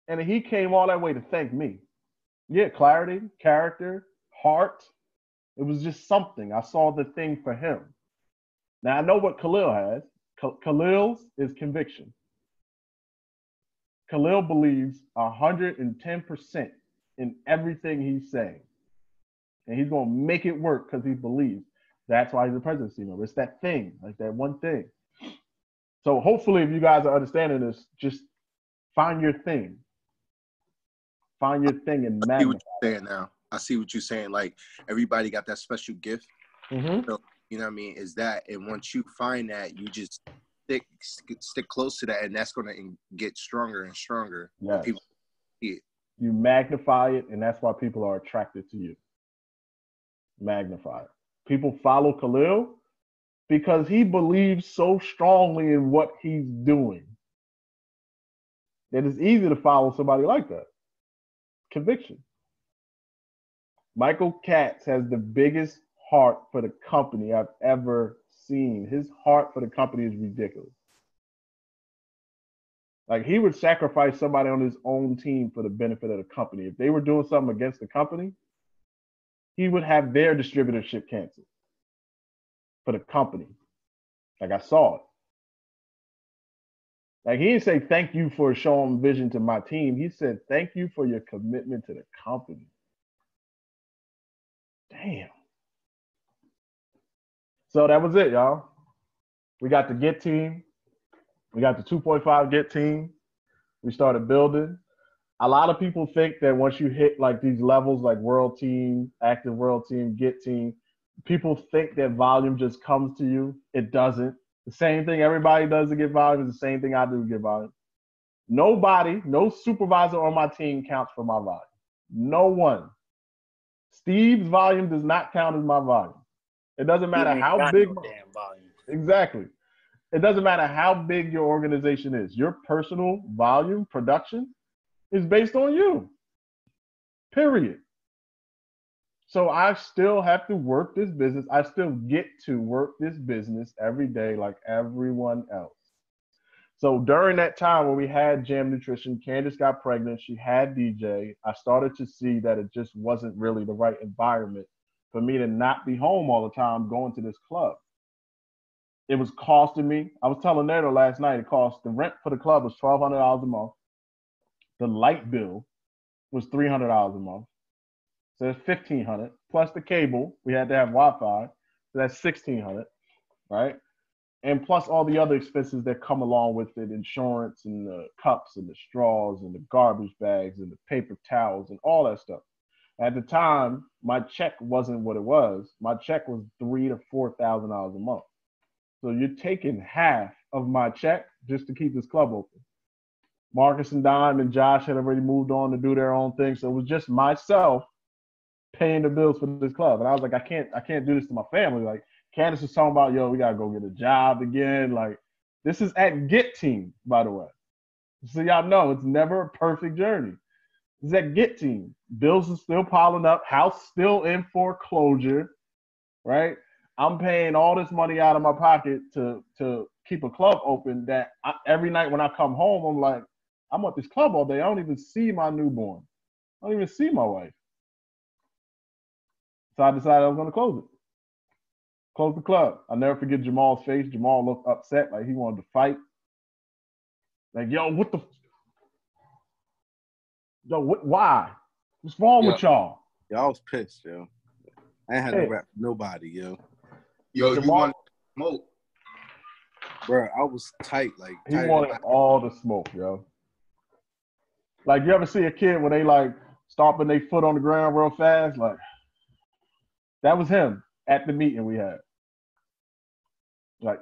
And he came all that way to thank me. Yeah, clarity, character, heart. It was just something. I saw the thing for him. Now I know what Khalil has. Khalil's is conviction. Khalil believes 110% in everything he's saying. And he's going to make it work because he believes. That's why he's a presidency member. It's that thing, like that one thing. So hopefully if you guys are understanding this, just find your thing. Find your thing and magnify. I see what you're saying now. I see what you're saying. Like everybody got that special gift. Mm-hmm. So, you know what I mean? Is that, and once you find that, you just stick close to that, and that's going to get stronger and stronger. Yes. People see it. You magnify it, and that's why people are attracted to you. Magnify it. People follow Khalil because he believes so strongly in what he's doing that it's easy to follow somebody like that. Conviction. Michael Katz has the biggest heart for the company I've ever seen. His heart for the company is ridiculous. Like, he would sacrifice somebody on his own team for the benefit of the company. If they were doing something against the company, he would have their distributorship canceled for the company. Like, I saw it. Like, he didn't say thank you for showing vision to my team. He said thank you for your commitment to the company. Damn. So that was it, y'all. We got the Get team. We got the 2.5 Get team. We started building. A lot of people think that once you hit like these levels, like world team, active world team, Get team, people think that volume just comes to you. It doesn't. The same thing everybody does to get volume is the same thing I do to get volume. Nobody, no supervisor on my team counts for my volume. No one. Steve's volume does not count as my volume. It doesn't matter how big. No damn volume. Exactly. It doesn't matter how big your organization is. Your personal volume production is based on you. Period. So I still have to work this business. I still get to work this business every day like everyone else. So during that time when we had Jam Nutrition, Candace got pregnant, she had DJ, I started to see that it just wasn't really the right environment for me to not be home all the time going to this club. It was costing me. I was telling Nato last night, the rent for the club was $1,200 a month. The light bill was $300 a month. So that's $1,500 plus the cable. We had to have Wi-Fi. So that's $1,600, right? And plus all the other expenses that come along with it, insurance and the cups and the straws and the garbage bags and the paper towels and all that stuff. At the time, my check wasn't what it was. My check was $3,000 to $4,000 a month. So you're taking half of my check just to keep this club open. Marcus and Dime and Josh had already moved on to do their own thing. So it was just myself paying the bills for this club. And I was like, I can't do this to my family. Like, Candace was talking about, yo, we gotta go get a job again. Like, this is at Get Team, by the way. So y'all know it's never a perfect journey. This is at Get Team. Bills are still piling up. House still in foreclosure, right? I'm paying all this money out of my pocket to keep a club open that every night when I come home, I'm like, I'm at this club all day. I don't even see my newborn. I don't even see my wife. So I decided I was going to close it. Close the club. I'll never forget Jamal's face. Jamal looked upset, like he wanted to fight. Like, yo, why? What's wrong with y'all? Yo, I was pissed, yo. I ain't had to rap for nobody, yo. Yo, Jamal, you want smoke? Bro, I was tight. Like, he wanted all the smoke, yo. Like, you ever see a kid when they, like, stomping their foot on the ground real fast? Like, that was him at the meeting we had. Like,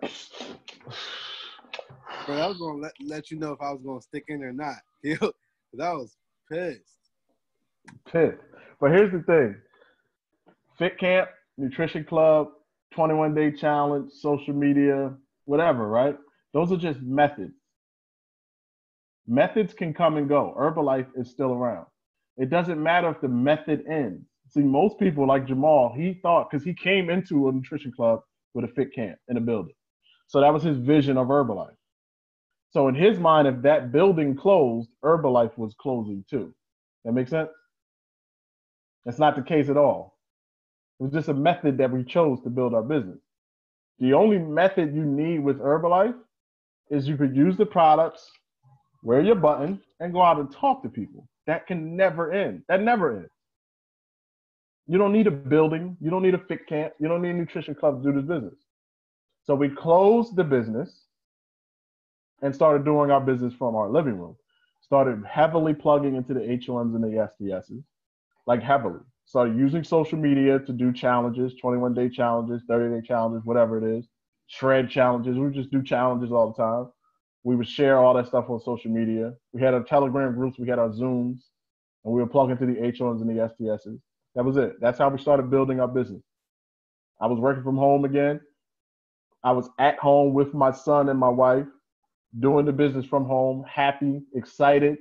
bro, I was going to let you know if I was going to stick in or not. Yo, because I was pissed. But here's the thing. Fit Camp, Nutrition Club, 21-day challenge, social media, whatever, right? Those are just methods. Methods can come and go. Herbalife is still around. It doesn't matter if the method ends. See, most people like Jamal, he thought, because he came into a nutrition club with a Fit Camp in a building. So that was his vision of Herbalife. So in his mind, if that building closed, Herbalife was closing too. That makes sense? That's not the case at all. It was just a method that we chose to build our business. The only method you need with Herbalife is you could use the products, wear your button, and go out and talk to people. That can never end. That never ends. You don't need a building. You don't need a Fit Camp. You don't need a nutrition club to do this business. So we closed the business and started doing our business from our living room. Started heavily plugging into the HOMs and the STSs, like heavily. Started using social media to do challenges, 21-day challenges, 30-day challenges, whatever it is. shred challenges. We would just do challenges all the time. We would share all that stuff on social media. We had our Telegram groups. We had our Zooms. And we were plugging to the H1s and the STSs. That was it. That's how we started building our business. I was working from home again. I was at home with my son and my wife, doing the business from home, happy, excited,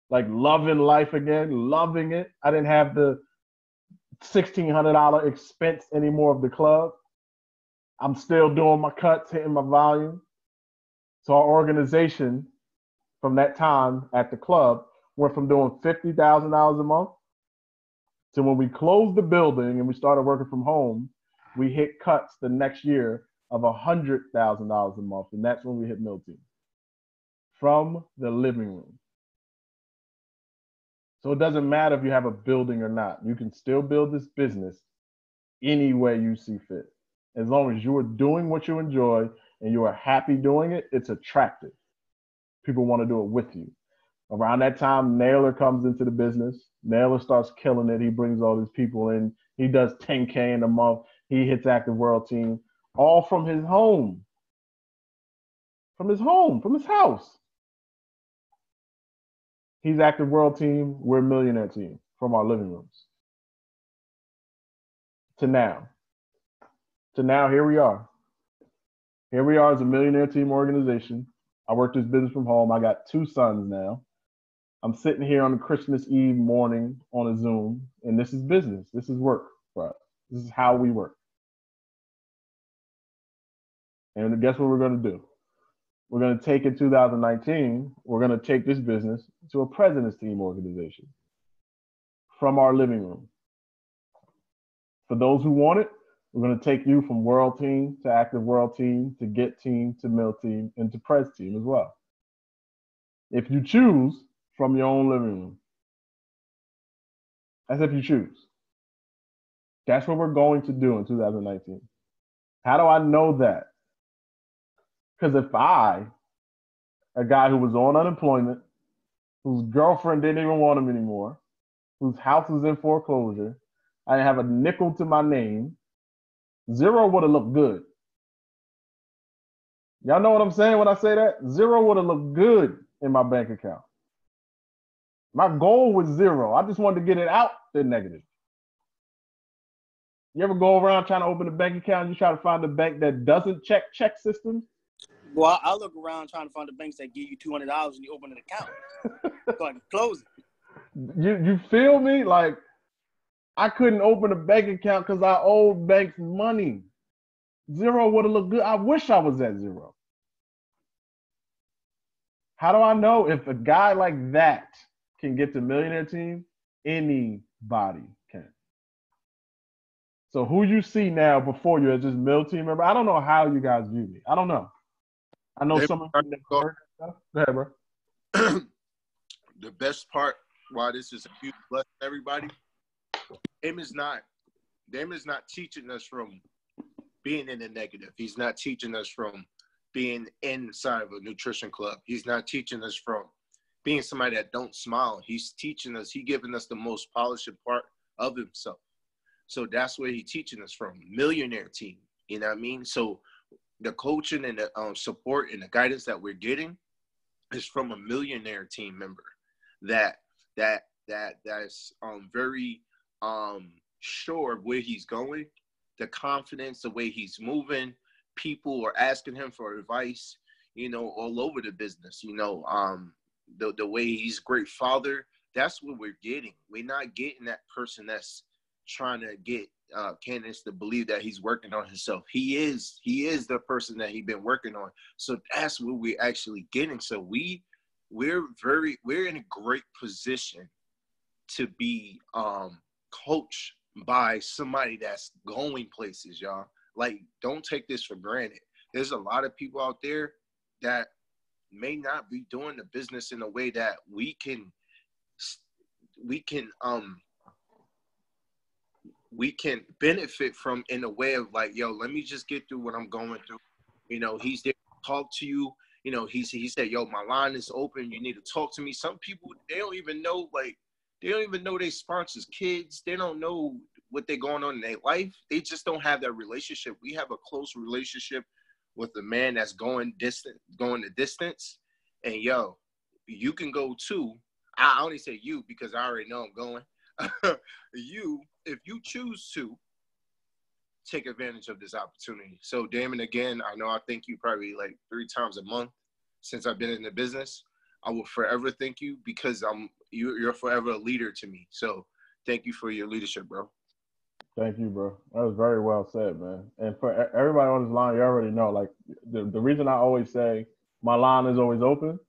like loving life again, loving it. I didn't have the $1,600 expense anymore of the club. I'm still doing my cuts, hitting my volume. So our organization from that time at the club went from doing $50,000 a month to when we closed the building and we started working from home, we hit cuts the next year of $100,000 a month. And that's when we hit Mill Team from the living room. So it doesn't matter if you have a building or not. You can still build this business any way you see fit. As long as you are doing what you enjoy and you are happy doing it, it's attractive. People want to do it with you. Around that time, Naylor comes into the business. Naylor starts killing it. He brings all these people in. He does $10K in a month. He hits Active World Team, all from his home. From his home, from his house. He's Active World Team. We're Millionaire Team from our living rooms. To now, here we are. Here we are as a Millionaire Team organization. I work this business from home. I got 2 sons now. I'm sitting here on a Christmas Eve morning on a Zoom, and this is business. This is work for us. This is how we work. And guess what we're going to do? We're going to take in 2019, we're going to take this business to a President's Team organization from our living room. For those who want it, we're going to take you from World Team to Active World Team to Get Team to Mill Team and to Pres Team as well. If you choose, from your own living room. That's if you choose. That's what we're going to do in 2019. How do I know that? Because if I, a guy who was on unemployment, whose girlfriend didn't even want him anymore, whose house was in foreclosure, I didn't have a nickel to my name, zero would have looked good. Y'all know what I'm saying when I say that? Zero would have looked good in my bank account. My goal was zero. I just wanted to get it out the negative. You ever go around trying to open a bank account and you try to find a bank that doesn't check systems? Well, I look around trying to find the banks that give you $200 when you open an account so I can close it. You feel me? Like, I couldn't open a bank account because I owed banks money. Zero would have looked good. I wish I was at zero. How do I know if a guy like that can get to Millionaire Team? Anybody can. So who you see now before you as this Mill Team member, I don't know how you guys view me. I don't know. I know some of you never heard that stuff. Go ahead, bro. The best part, why this is a huge blessing to everybody, Them is not teaching us from being in the negative. He's not teaching us from being inside of a nutrition club. He's not teaching us from being somebody that don't smile. He's teaching us, he giving us the most polished part of himself. So that's where he's teaching us from. Millionaire Team, you know what I mean? So the coaching and the support and the guidance that we're getting is from a Millionaire Team member that's very sure of where he's going, the confidence, the way he's moving. People are asking him for advice, all over the business, the way he's a great father. That's what we're getting. We're not getting that person that's trying to get candidates to believe that he's working on himself. He is the person that he's been working on. So that's what we're actually getting. So we're in a great position to be coached by somebody that's going places, y'all. Like, don't take this for granted. There's a lot of people out there that may not be doing the business in a way that we can benefit from, in a way of like, yo, let me just get through what I'm going through. He's there to talk to you. He said, yo, my line is open. You need to talk to me. Some people, they don't even know they sponsors kids. They don't know what they're going on in their life. They just don't have that relationship. We have a close relationship with a man that's going the distance. And yo, you can go too. I only say you because I already know I'm going. If you choose to take advantage of this opportunity. So Damon, again, I know I thank you probably like 3 times a month since I've been in the business. I will forever thank you because you're forever a leader to me. So thank you for your leadership, bro. Thank you, bro. That was very well said, man. And for everybody on this line, you already know, like, the reason I always say my line is always open,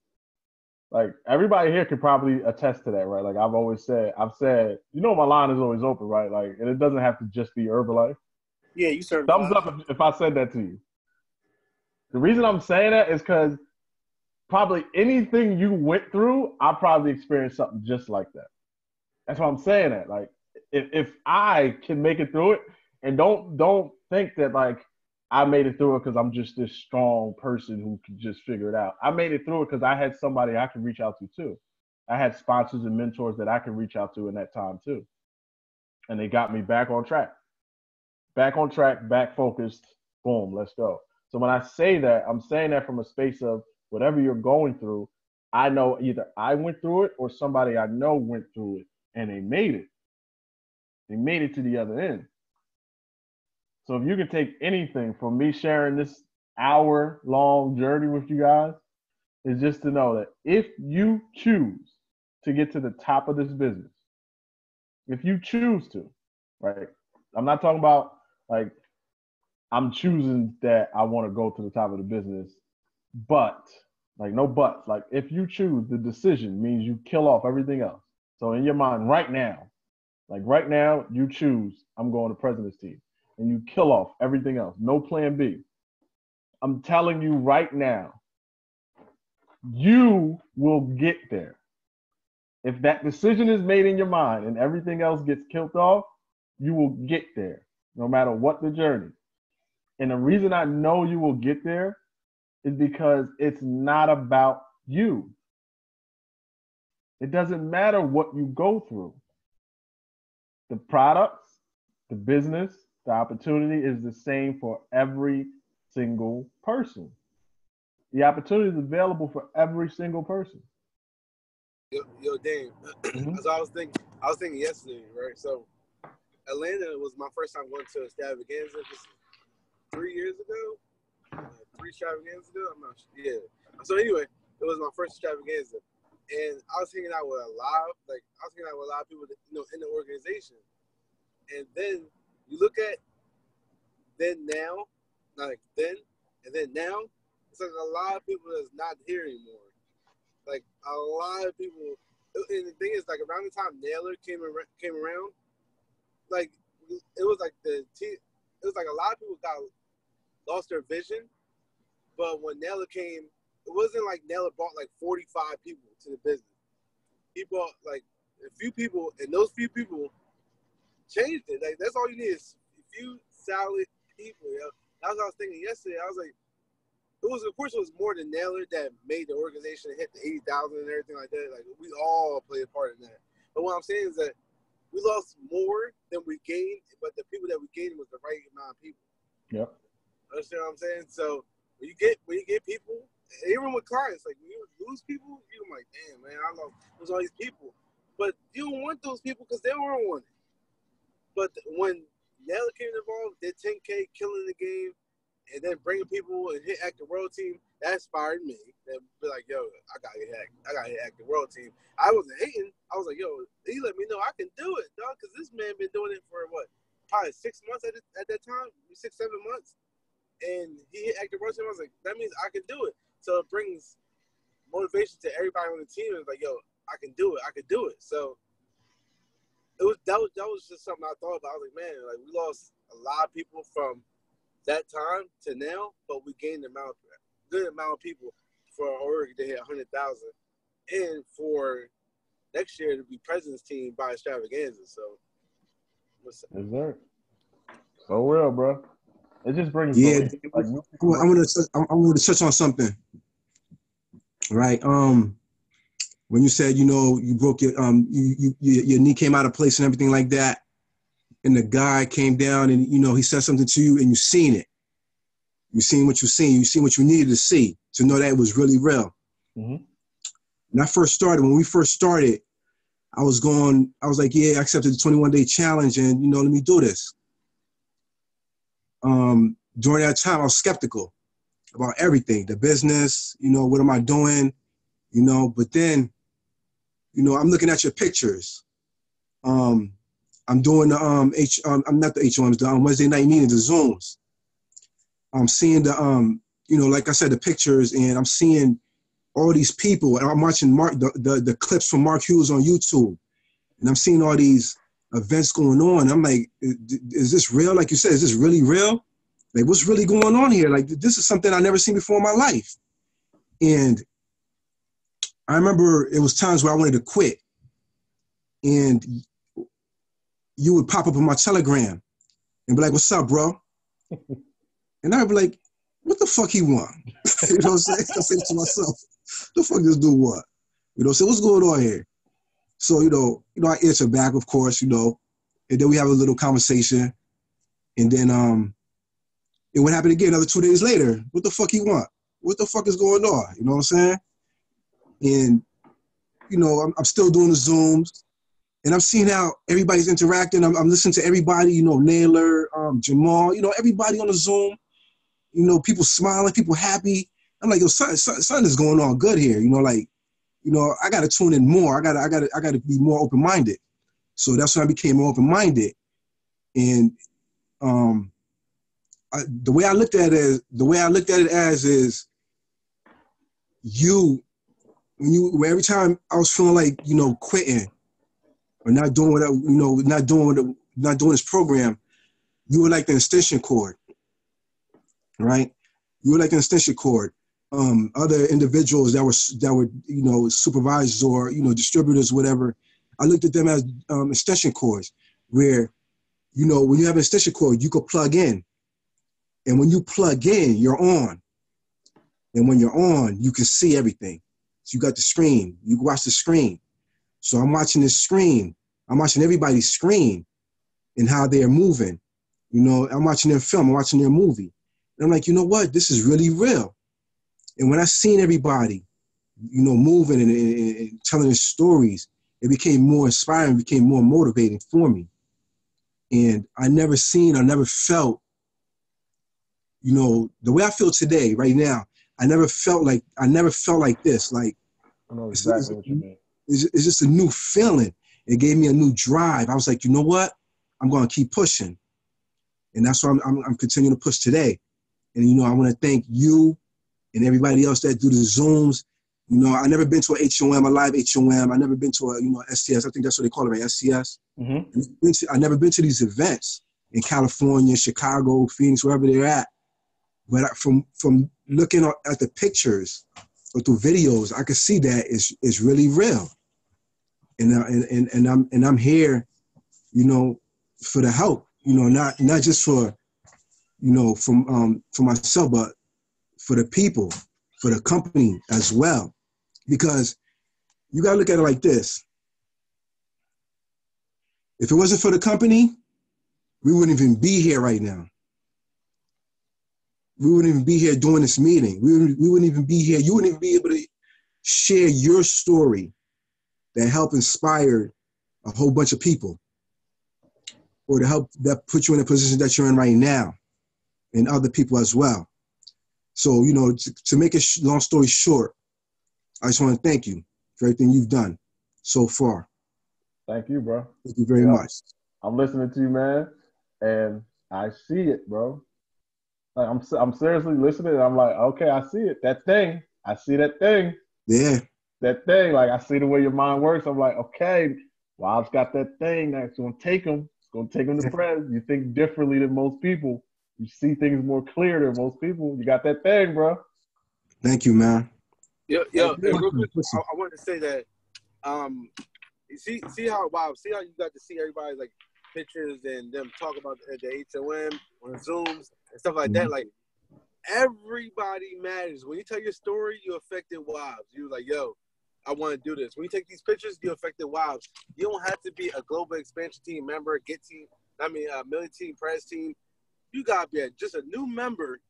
like, everybody here could probably attest to that, right? Like, I've said, you know, my line is always open, right? Like, and it doesn't have to just be Herbalife. Yeah, you serve. Thumbs up if I said that to you. The reason I'm saying that is because probably anything you went through, I probably experienced something just like that. That's why I'm saying that. Like, if I can make it through it, and don't think that like I made it through it because I'm just this strong person who can just figure it out. I made it through it because I had somebody I could reach out to too. I had sponsors and mentors that I could reach out to in that time too. And they got me back on track. Back on track, back focused, boom, let's go. So when I say that, I'm saying that from a space of whatever you're going through, I know either I went through it or somebody I know went through it and they made it. They made it to the other end. So if you can take anything from me sharing this hour-long journey with you guys, is just to know that if you choose to get to the top of this business, if you choose to, right? I'm not talking about like I'm choosing that I want to go to the top of the business, but like no buts. Like if you choose, the decision means you kill off everything else. So in your mind right now, you choose, I'm going to president's team. And you kill off everything else. No plan B. I'm telling you right now, you will get there. If that decision is made in your mind and everything else gets killed off, you will get there, no matter what the journey. And the reason I know you will get there is because it's not about you. It doesn't matter what you go through. The products, the business, the opportunity is the same for every single person. The opportunity is available for every single person. Yo, Dame. So I was thinking yesterday, right? So Atlanta was my first time going to extravaganza. This is 3 years ago, 3 extravaganzas ago. I'm not sure. Yeah. So anyway, it was my first extravaganza, and I was hanging out with a lot of people that, you know, in the organization, and then you look at then now, like then and then now, it's like a lot of people that's not here anymore. Like a lot of people, and the thing is, like around the time Naylor came around, like it was like a lot of people lost their vision. But when Naylor came, it wasn't like Naylor brought like 45 people to the business. He brought like a few people, and those few people changed it. Like that's all you need is a few solid people. You know? That's what I was thinking yesterday. I was like, of course it was more than Naylor that made the organization hit the 80,000 and everything like that. Like we all played a part in that. But what I'm saying is that we lost more than we gained, but the people that we gained was the right amount of people. Yep. Understand what I'm saying? So when you get people, even with clients, like when you lose people, you're like, damn man, I lost all these people. But you don't want those people because they don't want it. But when Naylor came involved, did 10K, killing the game, and then bringing people and hit Active World Team, that inspired me. That be like, yo, I gotta hit Active World Team. I wasn't hating. I was like, yo, he let me know I can do it, dog, because this man been doing it for what, probably 6 months at that time, 6-7 months, and he hit Active World Team. I was like, that means I can do it. So it brings motivation to everybody on the team. It's like, yo, I can do it. So that was just something I thought about. I was like, man, like we lost a lot of people from that time to now, but we gained a good amount of people for our org to hit 100,000, and for next year to be president's team by extravaganza. So, what's Yes, sir. So real, bro. It just brings I want to touch on something. Right. When you said, you know, you broke your your knee came out of place and everything like that, and the guy came down and, you know, he said something to you and you seen it. You seen what you seen. You seen what you needed to see to know that it was really real. Mm-hmm. When we first started, I was like, yeah, I accepted the 21-day challenge and, you know, let me do this. During that time, I was skeptical about everything, the business, you know, what am I doing, you know, but then, you know, I'm looking at your pictures. I'm doing the, I'm not the HOMs, the Wednesday night meetings, the Zooms. I'm seeing the, you know, like I said, the pictures, and I'm seeing all these people, and I'm watching the clips from Mark Hughes on YouTube, and I'm seeing all these events going on. I'm like, is this real? Like you said, is this really real? Like, what's really going on here? Like, this is something I never seen before in my life. And I remember it was times where I wanted to quit, and you would pop up on my Telegram and be like, what's up, bro? And I'd be like, what the fuck he want? You know what I'm saying? I say to myself, the fuck this dude want? You know, so what's going on here? So, you know, I answer back, of course, you know, and then we have a little conversation. And then it would happen again another 2 days later. What the fuck he want? What the fuck is going on? You know what I'm saying? And, you know, I'm still doing the Zooms, and I'm seeing how everybody's interacting. I'm listening to everybody, you know, Naylor, Jamal, you know, everybody on the Zoom, you know, people smiling, people happy. I'm like, yo, something is going on good here. You know, like, you know, I got to tune in more. I got to be more open-minded. So that's when I became more open-minded. And the way I looked at it as is every time I was feeling like, you know, quitting or not doing not doing this program, you were like the extension cord, right? You were like an extension cord. Other individuals that were, you know, supervisors or, you know, distributors, whatever, I looked at them as extension cords where, you know, when you have an extension cord, you could plug in. And when you plug in, you're on. And when you're on, you can see everything. So you got the screen. You can watch the screen. So I'm watching this screen. I'm watching everybody's screen and how they're moving. You know, I'm watching their film. I'm watching their movie. And I'm like, you know what? This is really real. And when I seen everybody, you know, moving and telling their stories, it became more inspiring, became more motivating for me. And I never felt, you know, the way I feel today, right now, I never felt like this. Like, I know exactly what you mean. It's just a new feeling. It gave me a new drive. I was like, you know what? I'm going to keep pushing. And that's why I'm continuing to push today. And, you know, I want to thank you and everybody else that do the Zooms. You know, I never been to a HOM, a live HOM. I never been to a, you know, STS. I think that's what they call it, right? STS. Mm-hmm. I never been to these events in California, Chicago, Phoenix, wherever they're at. But from looking at the pictures or through videos, I could see that it's really real. And I'm here, you know, for the help. You know, not just for, you know, for myself, but for the people, for the company as well. Because you gotta look at it like this. If it wasn't for the company, we wouldn't even be here right now. We wouldn't even be here doing this meeting. We wouldn't even be here. You wouldn't even be able to share your story that helped inspire a whole bunch of people, or to help that put you in a position that you're in right now, and other people as well. So, you know, to make a long story short, I just want to thank you for everything you've done so far. Thank you, bro. Thank you very much. I'm listening to you, man, and I see it, bro. Like, I'm seriously listening, and I'm like, okay, I see it. That thing. I see that thing. Yeah. That thing. Like, I see the way your mind works. I'm like, okay, Wild's got that thing that's going to take him. It's going to take him to press. You think differently than most people. You see things more clear than most people. You got that thing, bro. Thank you, man. Yo, real quick, I wanted to say that, see how you got to see everybody's like pictures and them talk about the HOM on the Zooms and stuff like that. Like, everybody matters. When you tell your story, you affected wives. You like, yo, I want to do this. When you take these pictures, you affected wives. You don't have to be a global expansion team member, military team, press team. You gotta be just a new member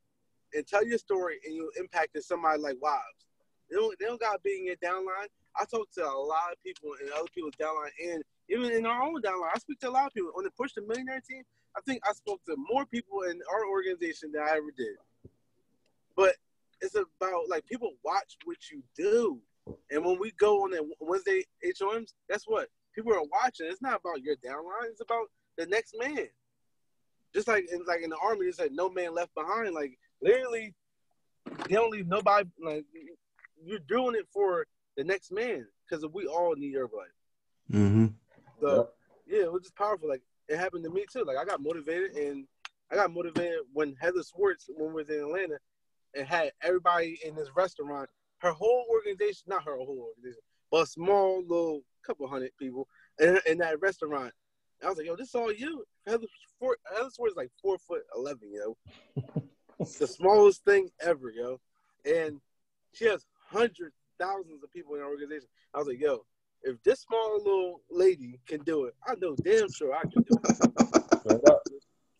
and tell your story, and you impacted somebody like Wobbs. They don't got being in your downline. I talk to a lot of people in other people's downline, and even in our own downline, I speak to a lot of people. On the Push the Millionaire team, I think I spoke to more people in our organization than I ever did. But it's about, like, people watch what you do. And when we go on the Wednesday HOMs, guess what? People are watching. It's not about your downline. It's about the next man. Just like in the Army, it's like no man left behind. Like, literally, they don't leave nobody. Like, you're doing it for the next man because we all need Herbalife. Mm-hmm. So, yeah, it was just powerful. Like, it happened to me, too. Like, I got motivated when Heather Swartz, when we was in Atlanta, and had everybody in this restaurant, her whole organization, not her whole organization, but a small little couple hundred people in that restaurant. And I was like, yo, this is all you. Heather Swartz is like 4'11", yo. The smallest thing ever, yo. And she has hundreds, thousands of people in our organization. I was like, yo, if this small little lady can do it, I know damn sure I can do it.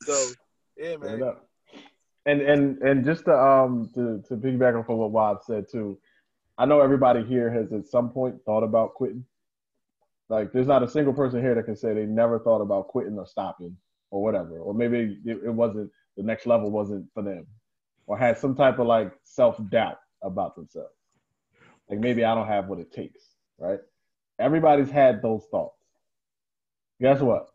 So, yeah, man. And just to piggyback on what Wob said too, I know everybody here has at some point thought about quitting. Like, there's not a single person here that can say they never thought about quitting or stopping or whatever, or maybe it wasn't, the next level wasn't for them, or had some type of like self-doubt about themselves. Like, maybe I don't have what it takes, right? Everybody's had those thoughts. Guess what?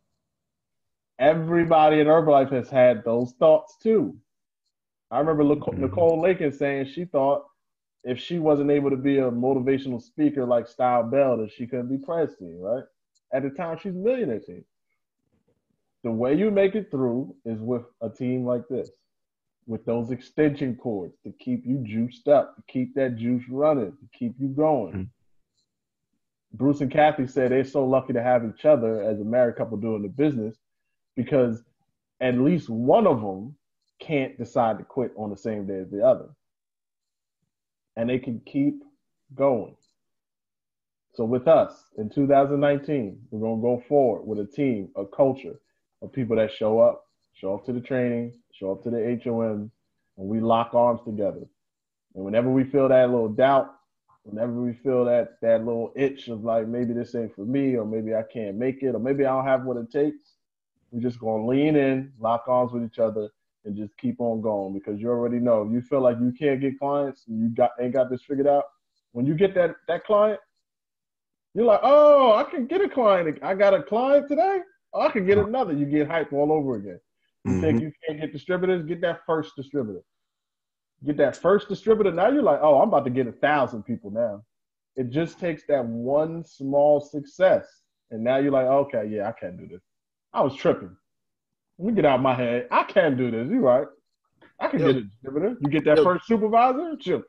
Everybody in Herbalife has had those thoughts too. I remember Nicole Lakin saying she thought if she wasn't able to be a motivational speaker like Style Bell, that she couldn't be president, right? At the time, she's a millionaire team. The way you make it through is with a team like this, with those extension cords to keep you juiced up, to keep that juice running, to keep you going. Mm-hmm. Bruce and Kathy said they're so lucky to have each other as a married couple doing the business, because at least one of them can't decide to quit on the same day as the other. And they can keep going. So with us in 2019, we're going to go forward with a team, a culture of people that show up to the training, show up to the HOMs, and we lock arms together. And whenever we feel that little doubt, whenever we feel that little itch of like, maybe this ain't for me, or maybe I can't make it, or maybe I don't have what it takes, we're just going to lean in, lock arms with each other, and just keep on going, because you already know if you feel like you can't get clients and you ain't got this figured out, when you get that client, you're like, oh, I can get a client. I got a client today. Oh, I can get another. You get hyped all over again. You think you can't get distributors? Get that first distributor. Get that first distributor. Now you're like, oh, I'm about to get 1,000 people now. It just takes that one small success. And now you're like, okay, yeah, I can't do this. I was tripping. Let me get out of my head. I can't do this. You're right. I can get a distributor. You get that first supervisor. Chill.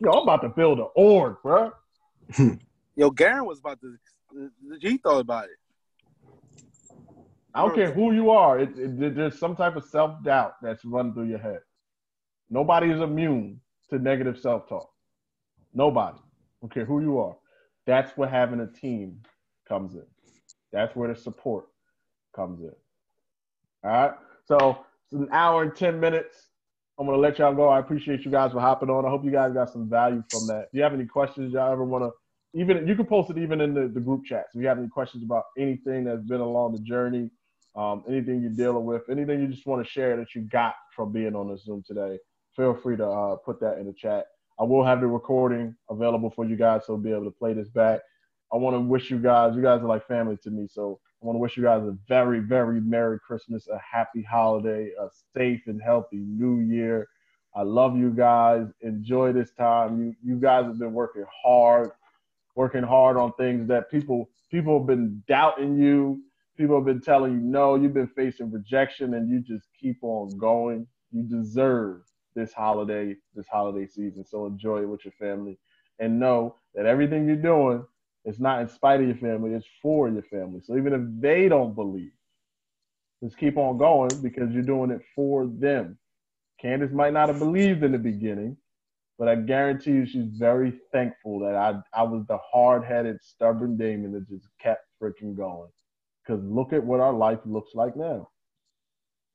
Yo, I'm about to build an org, bro. Yo, Garen was about to. He thought about it. I don't care who you are. There's some type of self-doubt that's running through your head. Nobody is immune to negative self-talk. Nobody. I don't care who you are. That's where having a team comes in. That's where the support comes in. All right? So it's an hour and 10 minutes. I'm going to let y'all go. I appreciate you guys for hopping on. I hope you guys got some value from that. If you have any questions y'all ever want to, even you can post it even in the group chat. So if you have any questions about anything that's been along the journey, anything you're dealing with, anything you just want to share that you got from being on the Zoom today, feel free to put that in the chat. I will have the recording available for you guys, so be able to play this back. I want to wish you guys are like family to me. So I want to wish you guys a very, very Merry Christmas, a happy holiday, a safe and healthy New Year. I love you guys. Enjoy this time. You guys have been working hard on things that people have been doubting you. People have been telling you no. You've been facing rejection, and you just keep on going. You deserve this holiday season. So enjoy it with your family, and know that everything you're doing, it's not in spite of your family, it's for your family. So even if they don't believe, just keep on going, because you're doing it for them. Candace might not have believed in the beginning, but I guarantee you she's very thankful that I was the hard-headed, stubborn Damon that just kept freaking going. Because look at what our life looks like now.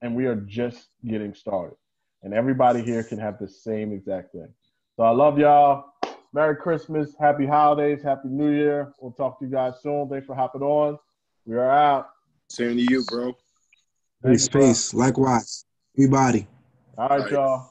And we are just getting started. and everybody here can have the same exact thing. So I love y'all. Merry Christmas, Happy Holidays, Happy New Year. We'll talk to you guys soon. Thanks for hopping on. We are out. Same to you, bro. Thank Peace, you, bro. peace. Likewise. Everybody. All right, y'all.